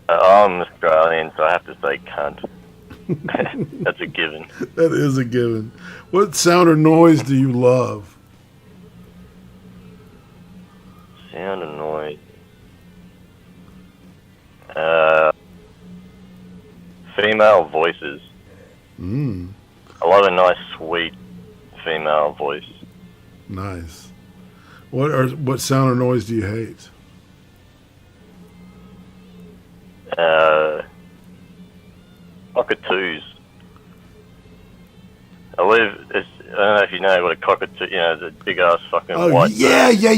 I'm Australian, so I have to say cunt. That's a given. That is a given. What sound or noise do you love? Sound and noise. Female voices. I love a nice, sweet female voice. Nice. What sound or noise do you hate? Cockatoos. I don't know if you know what a cockatoo, the big ass fucking white. Yeah. Yeah,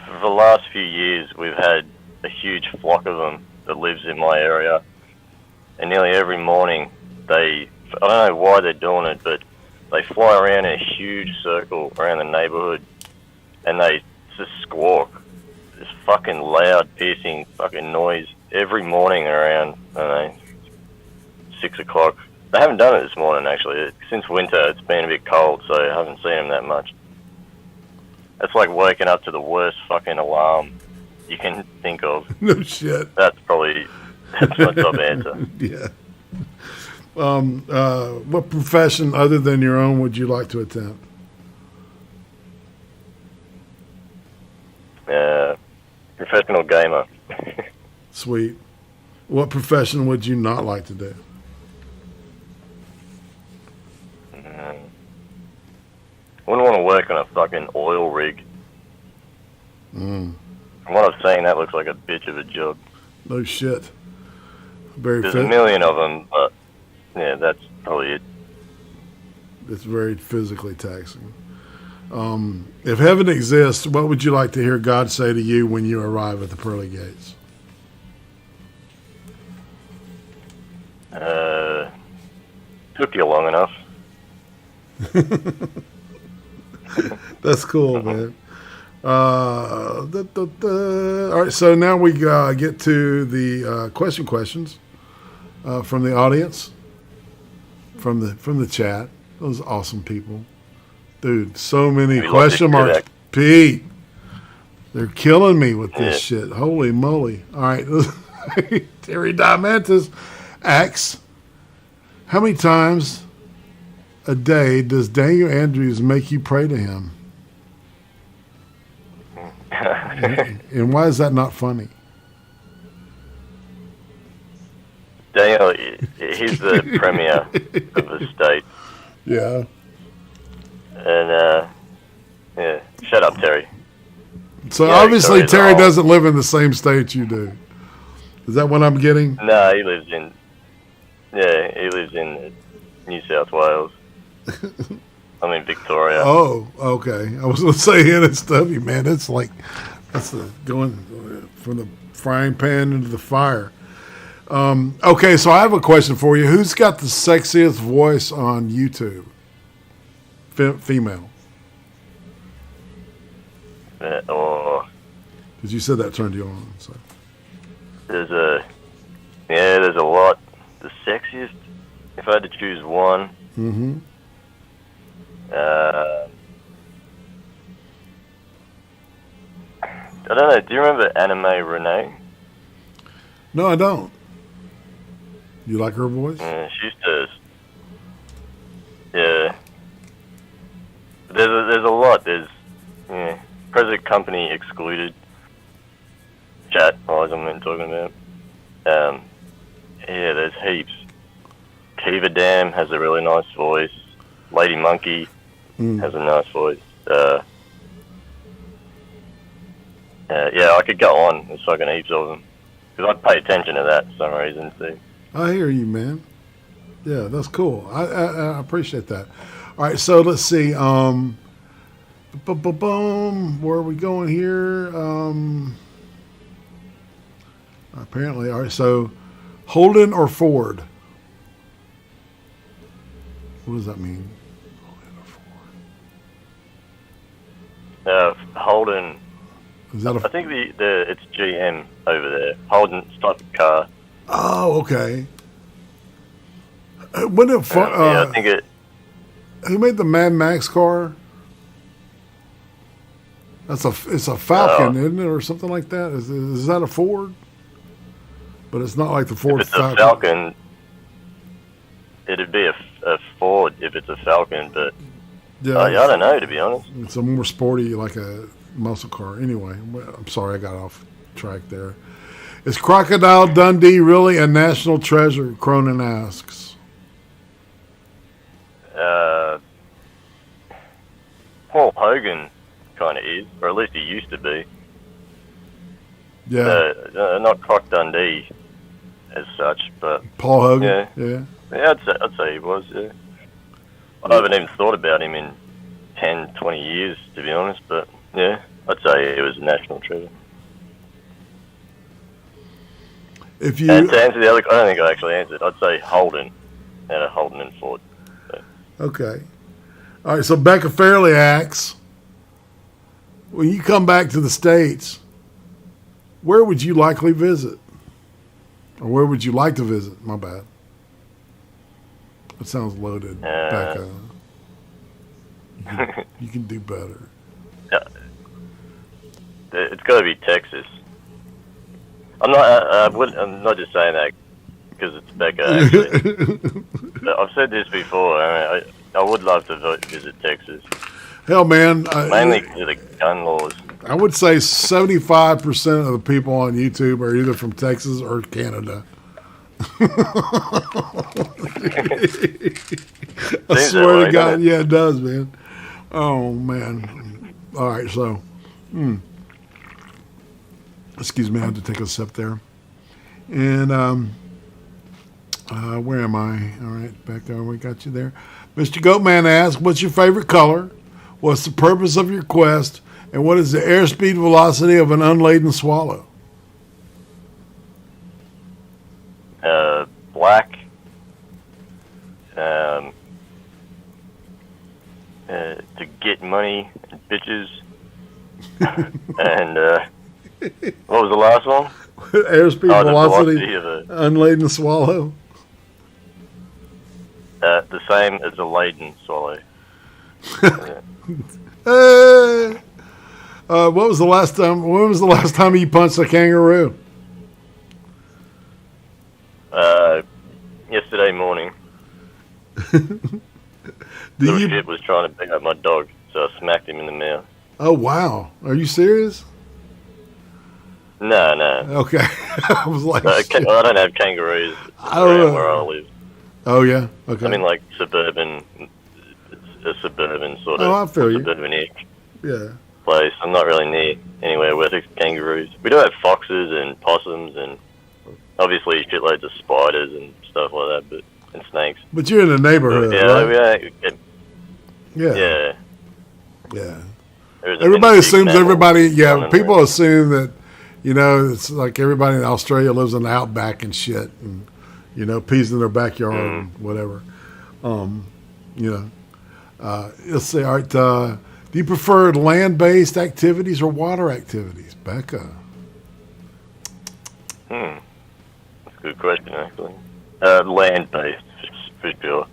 for the last few years, we've had a huge flock of them that lives in my area, and nearly every morning I don't know why they're doing it, but they fly around in a huge circle around the neighborhood, and they just squawk this fucking loud, piercing fucking noise every morning around, I don't know, 6 o'clock. They haven't done it this morning, actually. Since winter, it's been a bit cold, so I haven't seen them that much. That's like waking up to the worst fucking alarm you can think of. No shit. That's my top answer. Yeah. What profession other than your own would you like to attempt? Professional gamer. Sweet. What profession would you not like to do? I wouldn't want to work on a fucking oil rig. From what I've seen, that looks like a bitch of a job. No shit. There's a million of them, but yeah, that's probably it. It's very physically taxing. If heaven exists, what would you like to hear God say to you when you arrive at the pearly gates? Took you long enough. That's cool, man. All right, so now we get to the questions from the audience, from the chat. Those awesome people, dude. So many question marks, Pete. They're killing me with this shit. Holy moly! All right, Terry Diamantis asks, how many times a day does Daniel Andrews make you pray to him? And why is that not funny? Daniel, he's the premier of the state. Yeah. And, yeah, shut up, Terry. So obviously Terry doesn't live in the same state you do. Is that what I'm getting? No, he lives in New South Wales. I'm in Victoria. Oh, okay. I was going to say NSW, man. It's like, that's going from the frying pan into the fire. Okay, so I have a question for you. Who's got the sexiest voice on YouTube? Female. Or Because you said that turned you on. So. there's a lot. The sexiest, if I had to choose one, I don't know. Do you remember Anime Renee? No, I don't. You like her voice? She used to. Yeah. There's a lot. There's present company excluded. Chat. I'm talking about. Yeah, there's heaps. Kiva Dam has a really nice voice. Lady Monkey has a nice voice. Yeah, I could go on. There's fucking heaps of them. Because I pay attention to that for some reason too. I hear you, man. Yeah, that's cool. I appreciate that. All right, so let's see. Where are we going here? Apparently, all right. So, Holden or Ford? What does that mean? Holden. Is that I think it's GM over there. Holden's type of car. Oh, okay. When it I think it. Who made the Mad Max car? It's a Falcon, isn't it, or something like that? Is that a Ford? But it's not like the Ford If it's a Falcon, it'd be a Ford if it's a Falcon, but yeah, I don't know, to be honest. It's a more sporty, like a muscle car. Anyway, I'm sorry I got off track there. Is Crocodile Dundee really a national treasure? Cronin asks. Paul Hogan kind of is, or at least he used to be. Yeah. Not Croc Dundee as such, but Paul Hogan. Yeah, I'd say he was. Yeah. I haven't even thought about him in 10, 20 years, to be honest. But yeah, I'd say he was a national treasure. If you And to answer the other, I don't think I actually answered. I'd say Holden, and a Holden and Ford. So. Okay. All right. So Becca Fairley asks, when you come back to the States, where would you likely visit? Or where would you like to visit? My bad. That sounds loaded, Becca. You can do better. It's got to be Texas. I'm not just saying that because it's Becca. Actually. I've said this before. I would love to visit Texas. Hell, man. Mainly because of the gun laws. I would say 75% of the people on YouTube are either from Texas or Canada. I swear to God, yeah, it does, man. Oh, man. All right, so, excuse me, I had to take a sip there. And where am I? All right, back there, we got you there. Mr. Goatman asks, what's your favorite color? What's the purpose of your quest? And what is the airspeed velocity of an unladen swallow? Black. To get money and bitches. And what was the last one? Airspeed velocity of a unladen swallow. The same as a laden swallow. What was the last time? When was the last time you punched a kangaroo? Yesterday morning. Little shit was trying to pick up my dog, so I smacked him in the mouth. Oh wow! Are you serious? No. Okay, I was like, I don't have kangaroos where I live. Oh yeah, okay. I mean, like suburban. It's a suburban sort of. Oh, I feel you. Suburban-ish Yeah. place. I'm not really near anywhere where there's kangaroos. We do have foxes and possums and obviously shitloads of spiders and stuff like that, and snakes. But you're in a neighborhood, right? Yeah. Everybody assumes everybody. Yeah, people assume that it's like everybody in Australia lives in the outback and shit, and peas in their backyard and whatever. Let's say, all right. Do you prefer land-based activities or water activities, Becca? That's a good question, actually. Land-based, for sure.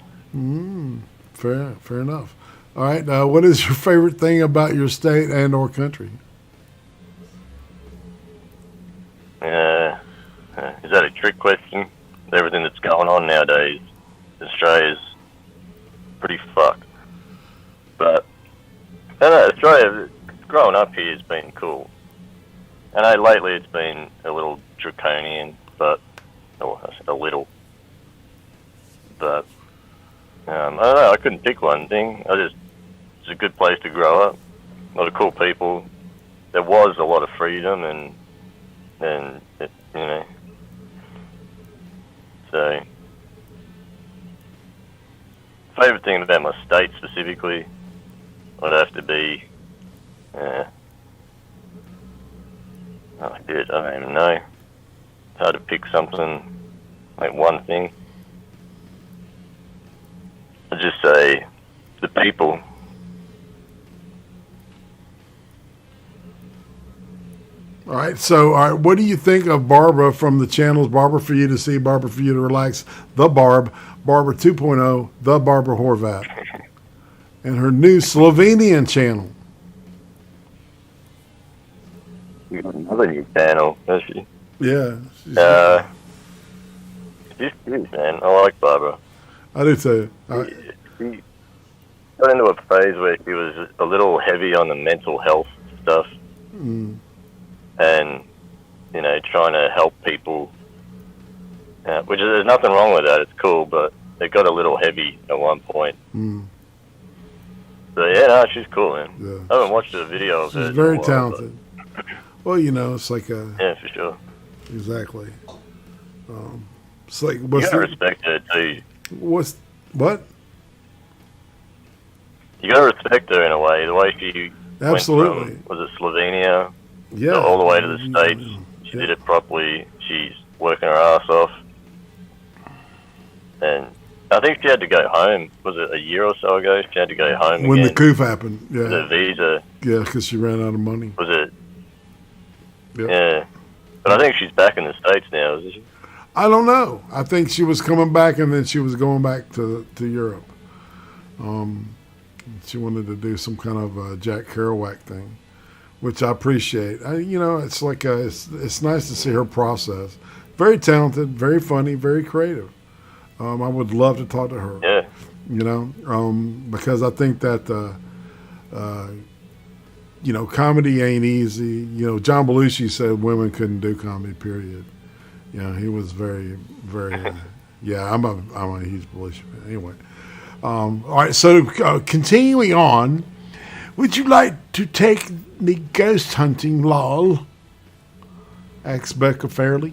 Fair enough. All right. What is your favorite thing about your state and/or country? Is that a trick question? Everything that's going on nowadays, Australia's pretty fucked. But I don't know, Australia, growing up here has been cool. I know lately it's been a little draconian, but a little. But I don't know. I couldn't pick one thing. It's a good place to grow up. A lot of cool people. There was a lot of freedom, and So, favorite thing about my state specifically would have to be, oh shit, I don't even know. It's hard to pick something, like one thing. I'd just say the people. All right. So, all right, what do you think of Barbara from the channels Barbara for you to see, Barbara for you to relax, The Barb, Barbara 2.0, The Barbara Horvat, and her new Slovenian channel? We got another new channel, does she? Yeah. She's good, man. I like Barbara. I do too. She got into a phase where she was a little heavy on the mental health stuff. Mm. And, you know, trying to help people, which is, there's nothing wrong with that. It's cool, but it got a little heavy at one point. Mm. So, yeah, no, she's cool, man. Yeah. I haven't watched a video of her. She's very in a while, talented. Well, you know, it's like a... Yeah, for sure. Exactly. It's like... You gotta respect her, too. What? You gotta respect her in a way. The way she Absolutely. went from, was it Slovenia? Yeah. All the way to the States. She did it properly. She's working her ass off. And I think she had to go home. Was it a year or so ago? She had to go home when again. the coup happened. Yeah. The visa. Yeah, because she ran out of money. Was it? Yep. Yeah. But I think she's back in the States now, isn't she? I don't know. I think she was coming back and then she was going back to Europe. She wanted to do some kind of Jack Kerouac thing, which I appreciate. You know, it's like it's nice to see her process. Very talented, very funny, very creative. I would love to talk to her. Yeah. You know, because I think that you know, comedy ain't easy. You know, John Belushi said women couldn't do comedy. Period. You know, he was very, very. Yeah, I'm a huge Belushi fan. Anyway. All right, so continuing on, would you like to take the ghost hunting, lol? Asked Becca Fairley.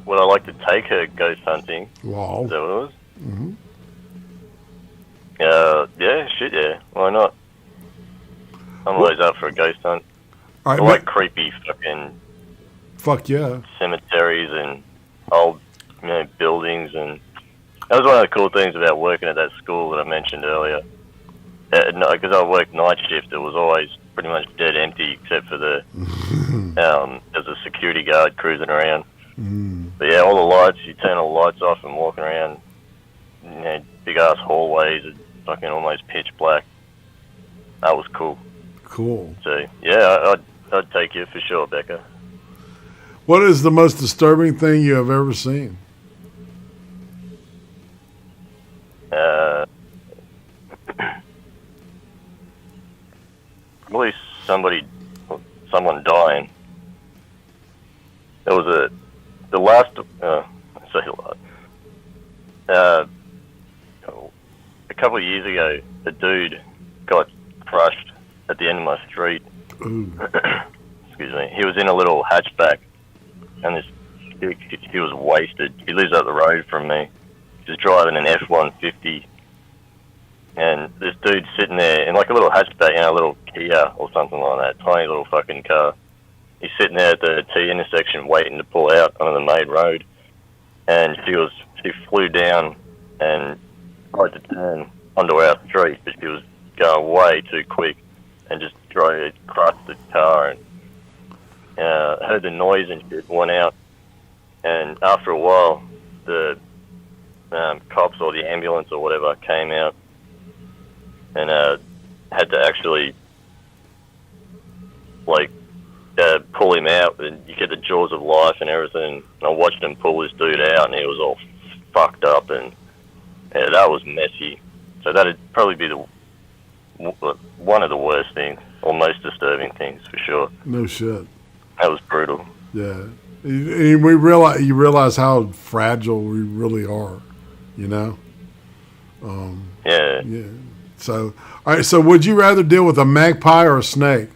Would I like to take her ghost hunting? Lol. Is that what it was? Mm-hmm. Yeah, shit, yeah. Why not? I'm always up for a ghost hunt. All right, I like creepy fucking fuck yeah. cemeteries and old, you know, buildings, and that was one of the cool things about working at that school that I mentioned earlier. Because I worked night shift, it was always pretty much dead empty except for the there's a security guard cruising around. Mm. But yeah, all the lights, you turn all the lights off and walking around, you know, big ass hallways, and fucking almost pitch black. That was cool. Cool. So yeah, I'd take you for sure, Becca. What is the most disturbing thing you have ever seen? Probably someone dying. There was the last, a couple of years ago, a dude got crushed at the end of my street. Ooh. Excuse me. He was in a little hatchback, and he was wasted. He lives up the road from me. He's driving an F-150, and this dude's sitting there in like a little hatchback, you know, a little Kia or something like that, tiny little fucking car. He's sitting there at the T intersection waiting to pull out onto the main road, and she flew down and tried to turn onto our street, but she was going way too quick and just crushed the car, and heard the noise and shit, went out, and after a while the cops or the ambulance or whatever came out and had to actually pull him out, and you get the jaws of life and everything. And I watched him pull this dude out, and he was all fucked up, and yeah, that was messy. So that'd probably be one of the worst things, or most disturbing things, for sure. No shit. That was brutal. Yeah. And you realize how fragile we really are, you know? Yeah. Yeah. So, all right, so would you rather deal with a magpie or a snake?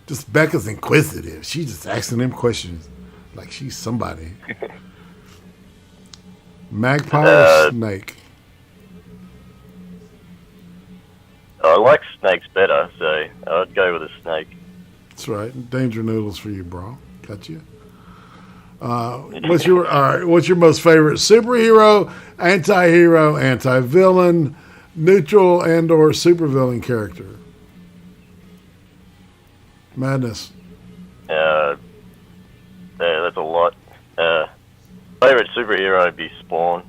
Just Becca's inquisitive. She's just asking them questions. Like she's somebody. Magpie or snake? I like snakes better, so I'd go with a snake. That's right. Danger noodles for you, bro. Got you. What's your most favorite superhero, anti-hero, anti-villain, neutral, and/or supervillain character? Madness. Yeah, that's a lot. Favorite superhero would be Spawn.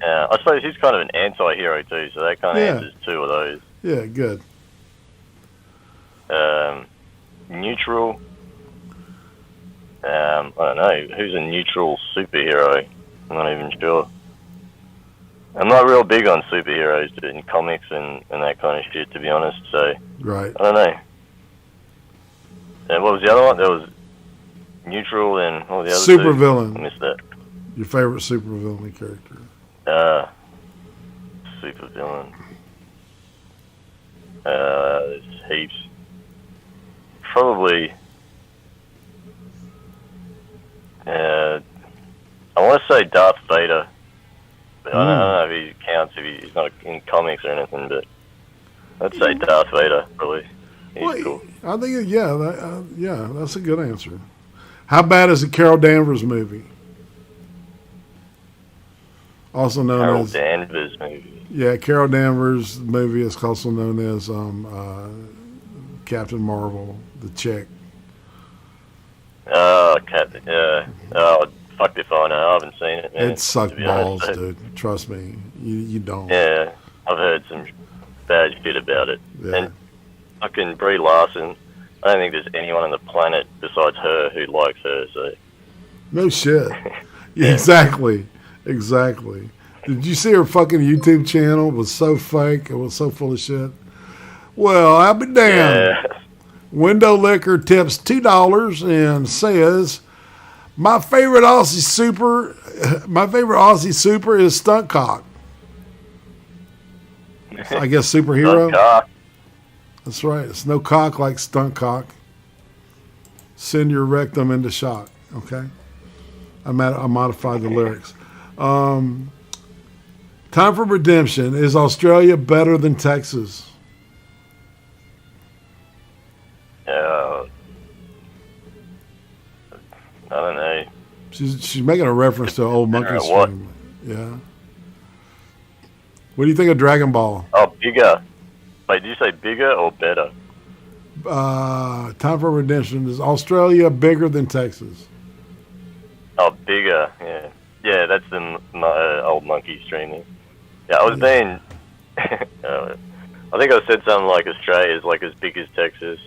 I suppose he's kind of an anti-hero too, so that kind of answers two of those. Yeah, good. Neutral. I don't know. Who's a neutral superhero? I'm not even sure. I'm not real big on superheroes in comics and that kind of shit, to be honest. So right. I don't know. And what was the other one? There was neutral and what was the other super two? Villain. I missed that. Your favorite supervillain character? Supervillain. There's heaps. Probably. I want to say Darth Vader. But I don't know if he counts if he's not in comics or anything, but I'd say Darth Vader, probably. He's cool. I think, that's a good answer. How bad is the Carol Danvers movie? Also known Carol as Danvers movie. Yeah, Carol Danvers movie is also known as Captain Marvel, the chick. Oh, fuck if I know. I haven't seen it, man. It sucked balls, dude. Trust me. You don't. Yeah, I've heard some bad shit about it. Yeah. And fucking Brie Larson, I don't think there's anyone on the planet besides her who likes her, so... No shit. Yeah, exactly. Did you see her fucking YouTube channel? It was so fake. It was so full of shit. Well, I'll be damned. Yeah. Window Liquor tips $2 and says, My favorite Aussie super is Stunt Cock. I guess superhero. Stunt Cock. That's right. It's no cock like Stunt Cock. Send your rectum into shock. Okay. I modified the lyrics. Time for redemption. Is Australia better than Texas? I don't know. She's making a reference to an old monkey What? stream. Yeah. What do you think of Dragon Ball? Oh, bigger. Wait, did you say bigger or better? Time for redemption. Is Australia bigger than Texas? Oh, bigger. Yeah. Yeah, that's the old monkey streaming. Yeah, I was being... I think I said something like Australia is like as big as Texas.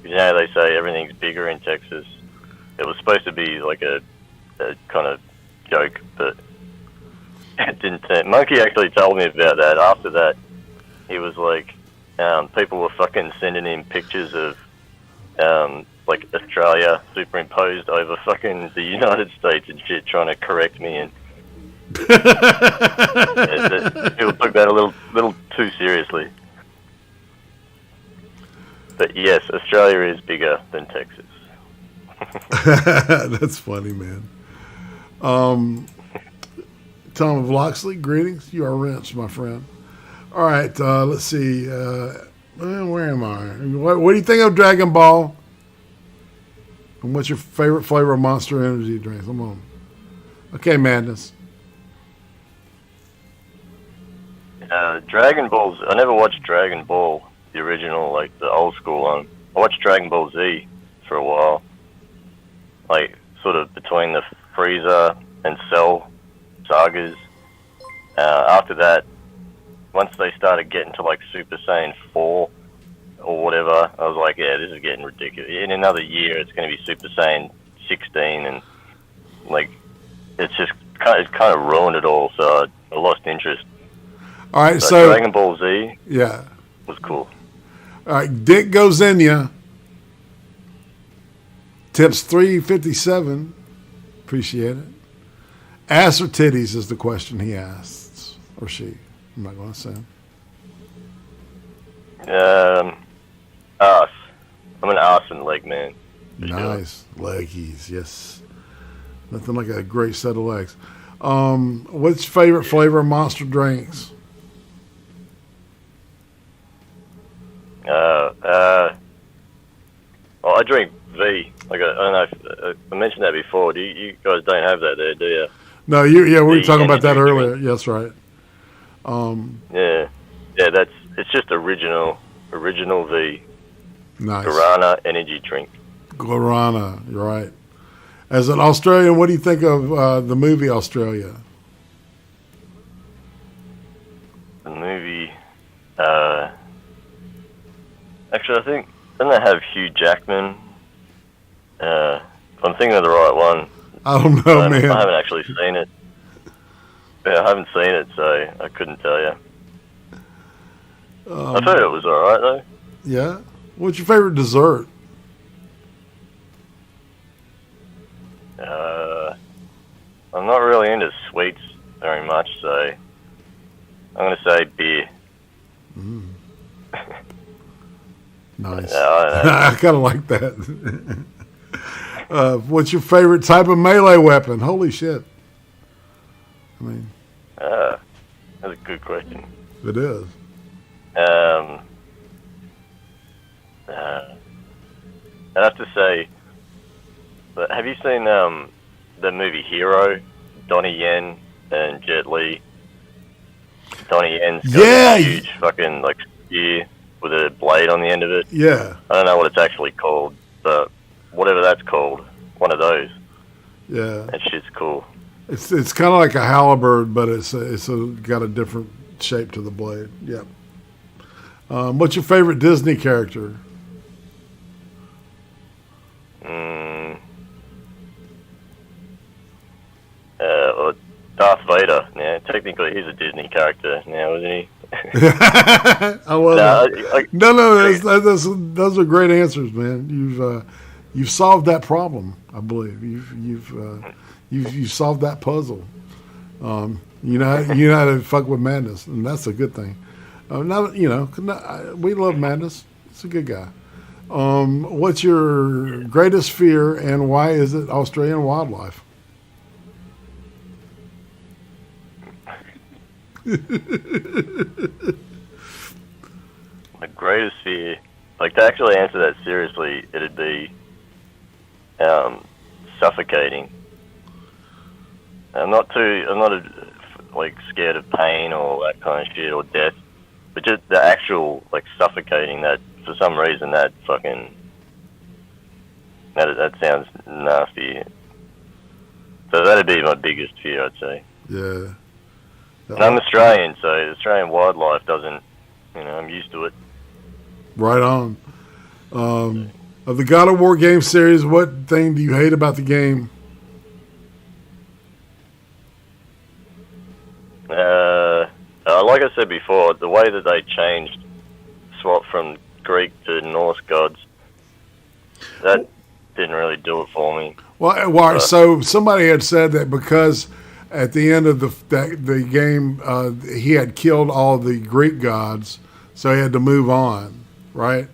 You know, they say everything's bigger in Texas. It was supposed to be like a kind of joke, but it didn't turn. Monkey actually told me about that. After that, he was like, people were fucking sending him pictures of like Australia superimposed over fucking the United States and shit, trying to correct me, and people took that a little too seriously. But yes, Australia is bigger than Texas. That's funny, man. Tom of Loxley, greetings. You are rinsed, my friend. All right, let's see. Where am I? What do you think of Dragon Ball? And what's your favorite flavor of Monster Energy drink? Come on. Okay, Madness. Dragon Balls. I never watched Dragon Ball, the original, like the old school one. I watched Dragon Ball Z for a while. Like, sort of between the Frieza and Cell sagas. After that, once they started getting to like Super Saiyan 4 or whatever, I was like, yeah, this is getting ridiculous. In another year, it's going to be Super Saiyan 16, and like, it's just kind of ruined it all. So I lost interest. All right, so so Dragon Ball Z, yeah, was cool. All right, Dick goes in ya. Tips $3.57. Appreciate it. Ass or titties is the question he asks, or she. I'm not going to say. Ass. I'm an ass and leg man. for Nice. Leggies, yes. Nothing like a great set of legs. What's your favorite flavor of Monster drinks? Well, I drink V. Like, I don't know if I mentioned that before. You guys don't have that there, do you? No, we were talking about that energy earlier. drink. Yes, right. Yeah, it's just original V. Nice. Guarana energy drink. Guarana, you're right. As an Australian, what do you think of the movie Australia? The movie, actually, I think, doesn't it have Hugh Jackman? If I'm thinking of the right one. I don't know, man. I haven't actually seen it. Yeah, I haven't seen it, so I couldn't tell you. I thought it was alright, though. Yeah? What's your favorite dessert? I'm not really into sweets very much, so I'm going to say beer. Nice. Yeah, I don't know. I kind of like that. What's your favorite type of melee weapon? Holy shit. I mean, That's a good question. it is. I'd have to say, but have you seen the movie Hero? Donnie Yen and Jet Li. Donnie Yen's got a huge fucking like spear with a blade on the end of it. Yeah. I don't know what it's actually called, but whatever that's called, one of those. Yeah. That shit's cool. It's kind of like a halberd, but it's got a different shape to the blade. Yep. What's your favorite Disney character? Well, Darth Vader. Yeah, technically he's a Disney character now, isn't he? I love that. No, those are great answers, man. You've solved that problem. I believe you've solved that puzzle. You know how to fuck with Madness, and that's a good thing. We love Madness. It's a good guy. What's your greatest fear, and why is it Australian wildlife? My greatest fear, like to actually answer that seriously, it'd be suffocating. I'm not scared of pain or that kind of shit or death, but just the actual like suffocating. That for some reason that sounds nasty. So that'd be my biggest fear, I'd say. Yeah. And I'm Australian, so Australian wildlife doesn't, I'm used to it. Right on. Of the God of War game series, what thing do you hate about the game? Like I said before, the way that they swapped from Greek to Norse gods, that didn't really do it for me. Well, so somebody had said that because at the end of the game, he had killed all the Greek gods, so he had to move on, right?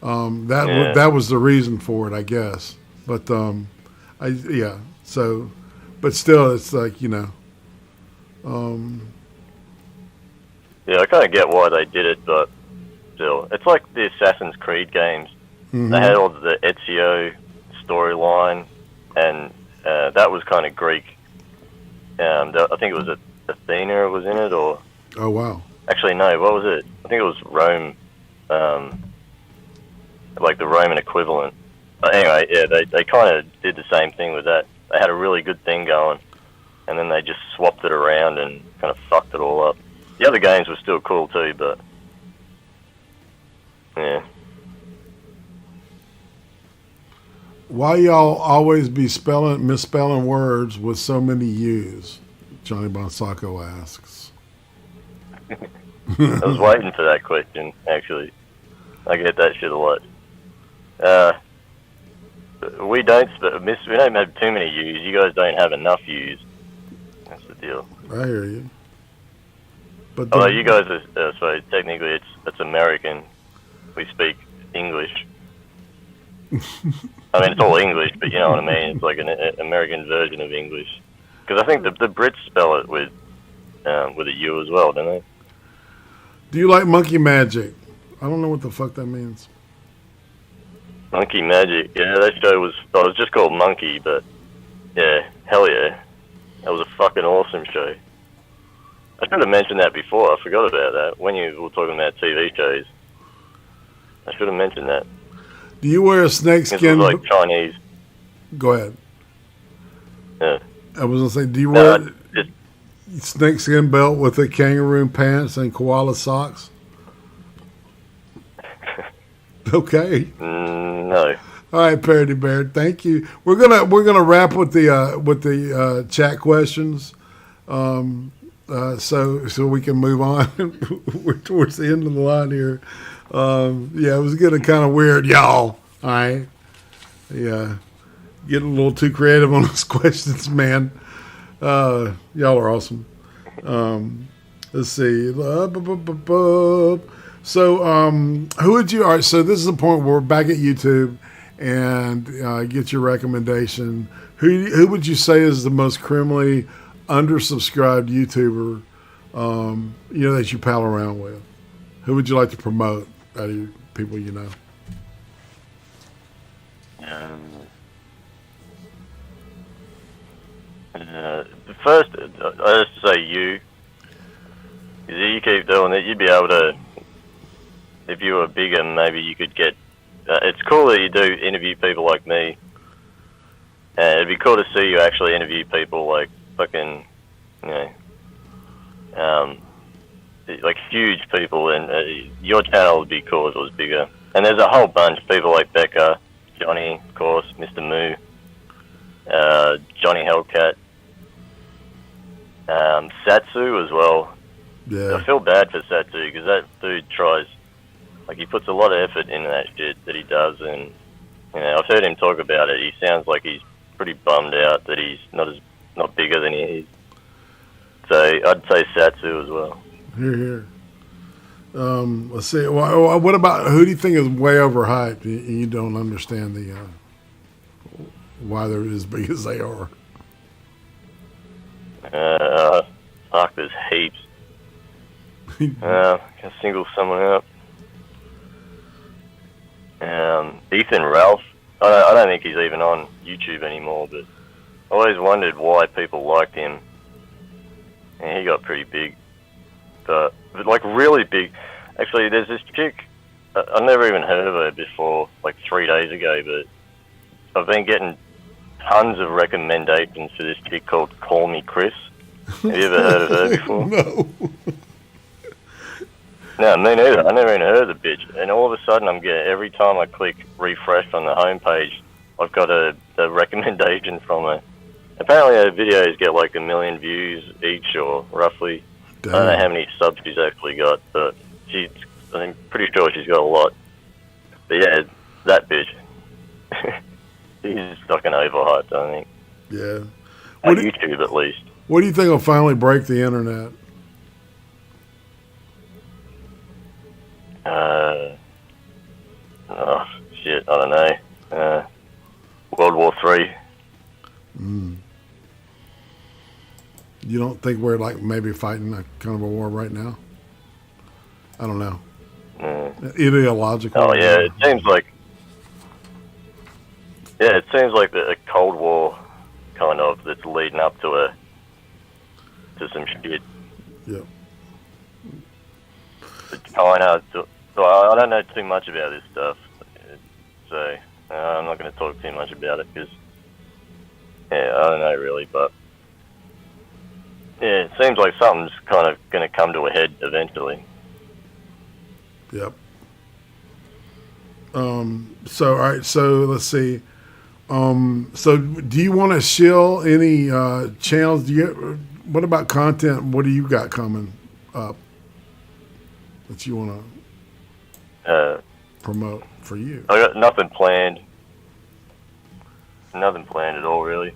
That was the reason for it, I guess. But but still, it's like Yeah, I kind of get why they did it, but still, it's like the Assassin's Creed games. Mm-hmm. They had all the Ezio storyline, and that was kind of Greek. I think it was Athena was in it, or... Oh, wow. Actually, no, what was it? I think it was Rome, like the Roman equivalent. But anyway, yeah, they kind of did the same thing with that. They had a really good thing going, and then they just swapped it around and kind of fucked it all up. The other games were still cool too, but... Yeah. Why y'all always be misspelling words with so many U's? Johnny Bonsacco asks. I was waiting for that question, actually. I get that shit a lot. We don't have too many U's. You guys don't have enough U's. That's the deal. I hear you. But although you guys are, so technically it's American. We speak English. I mean, it's all English, but you know what I mean. It's like an American version of English. Because I think the Brits spell it with a U as well, don't they? Do you like Monkey Magic? I don't know what the fuck that means. Monkey Magic, yeah, that show was just called Monkey, but yeah, hell yeah. That was a fucking awesome show. I should have mentioned that before, I forgot about that. When you were talking about TV shows, I should have mentioned that. Do you wear a snakeskin? It was like Chinese. Go ahead. Yeah. I was going to say, do you wear a just, snakeskin belt with the kangaroo pants and koala socks? Okay. No. All right, Parody Bear. Thank you. We're gonna wrap with the chat questions, so we can move on. We're towards the end of the line here. Yeah, it was getting kind of weird, y'all. All right. Yeah, getting a little too creative on those questions, man. Y'all are awesome. Let's see. So, who would you? All right. So this is the point where we're back at YouTube and get your recommendation. Who would you say is the most criminally undersubscribed YouTuber? That you pal around with. Who would you like to promote out of your people you know? First, I just say you. Because you keep doing it, you'd be able to. If you were bigger, maybe you could get. It's cool that you do interview people like me. It'd be cool to see you actually interview people like fucking, like huge people. And your channel would be cool if it was bigger. And there's a whole bunch of people like Becca, Johnny, of course, Mr. Moo, Johnny Hellcat, Satsu as well. Yeah. I feel bad for Satsu because that dude tries. Like, he puts a lot of effort into that shit that he does, and, I've heard him talk about it. He sounds like he's pretty bummed out that he's not bigger than he is. So, I'd say Satsu as well. Here. Let's see. What about, who do you think is way overhyped? You don't understand why they're as big as they are. Fuck, there's heaps. Can single someone out. Ethan Ralph. I don't think he's even on YouTube anymore, but I always wondered why people liked him. And he got pretty big. But like really big. Actually, there's this chick, I've never even heard of her before, like 3 days ago, but I've been getting tons of recommendations for this chick called Call Me Chris. Have you ever heard of her before? No. No, me neither. I never even heard of the bitch. And all of a sudden, I'm getting, every time I click refresh on the homepage, I've got a recommendation from her. Apparently, her videos get like 1 million views each, or roughly. Damn. I don't know how many subs she's actually got, but I'm pretty sure she's got a lot. But yeah, that bitch. She's fucking overhyped, I think. Yeah. On YouTube, at least. What do you think will finally break the internet? Oh, shit, I don't know. World War III. You don't think we're like maybe fighting a kind of a war right now? I don't know. Ideological. Oh yeah, it seems like. Yeah, it seems like a Cold War, kind of, that's leading up to some shit. Yep. China. So I don't know too much about this stuff, so I'm not going to talk too much about it because, yeah, I don't know really, but yeah, it seems like something's kind of going to come to a head eventually. Yep. So all right. So let's see. So do you want to shill any channels? What about content? What do you got coming up that you want to promote for you? I got nothing planned. Nothing planned at all, really.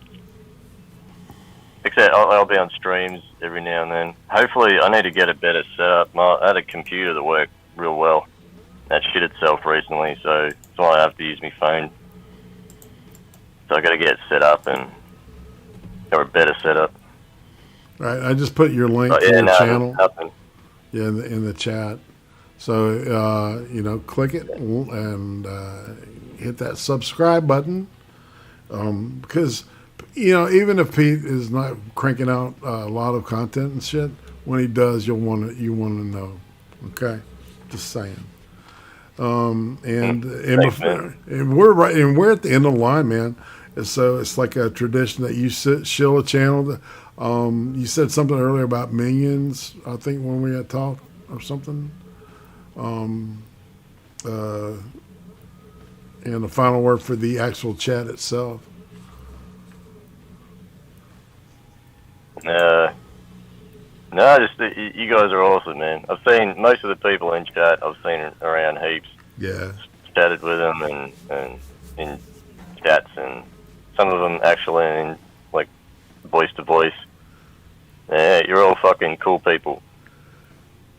Except I'll be on streams every now and then. Hopefully, I need to get a better setup. I had a computer that worked real well. That shit itself recently, so I have to use my phone. So I got to get it set up or better set up. Right. I just put your link But to yeah, your channel. nothing. Yeah, in the chat. So click it and hit that subscribe button, because even if Pete is not cranking out a lot of content and shit, when he does, you want to know. Okay, just saying. And Thanks, we're at the end of the line, man. And so it's like a tradition that you shill a channel. You said something earlier about minions, I think, when we had talked or something. And the final word for the actual chat itself. No, just you guys are awesome, man. I've seen most of the people in chat. I've seen around heaps. Yeah. Chatted with them and in chats, and some of them actually in like voice to voice. Yeah, you're all fucking cool people.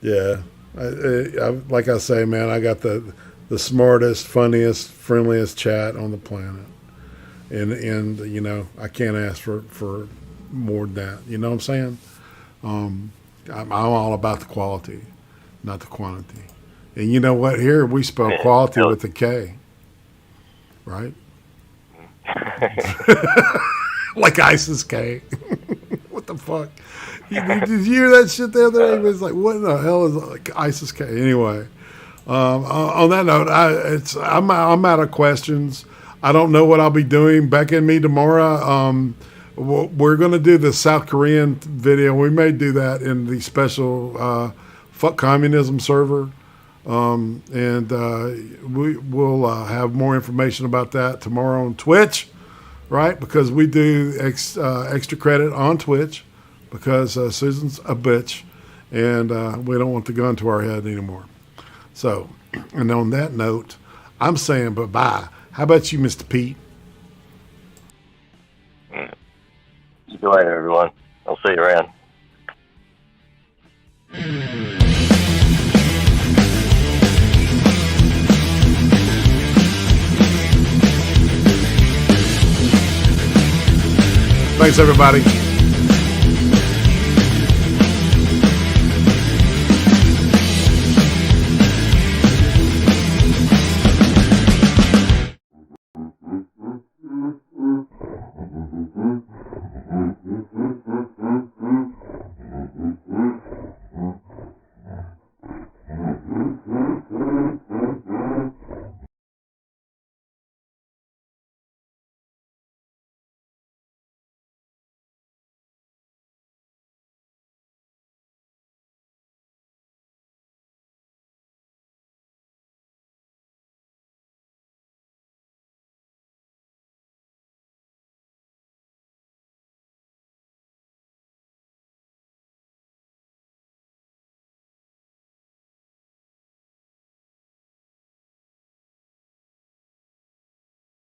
Yeah. I like I say, man, I got the smartest, funniest, friendliest chat on the planet, and I can't ask for more than that. You know what I'm saying? I'm all about the quality, not the quantity. And you know what? Here we spell quality with a K, right? Like ISIS K. What the fuck? Did you hear that shit the other day? It was like, what in the hell is like ISIS K? Anyway, on that note, I'm out of questions. I don't know what I'll be doing. Beck and me tomorrow. We're going to do the South Korean video. We may do that in the special Fuck Communism server. And we will have more information about that tomorrow on Twitch, right? Because we do extra credit on Twitch because Susan's a bitch and we don't want the gun to our head anymore. So, and on that note, I'm saying bye-bye. How about you, Mr. Pete? See you later, everyone. I'll see you around. Thanks, everybody.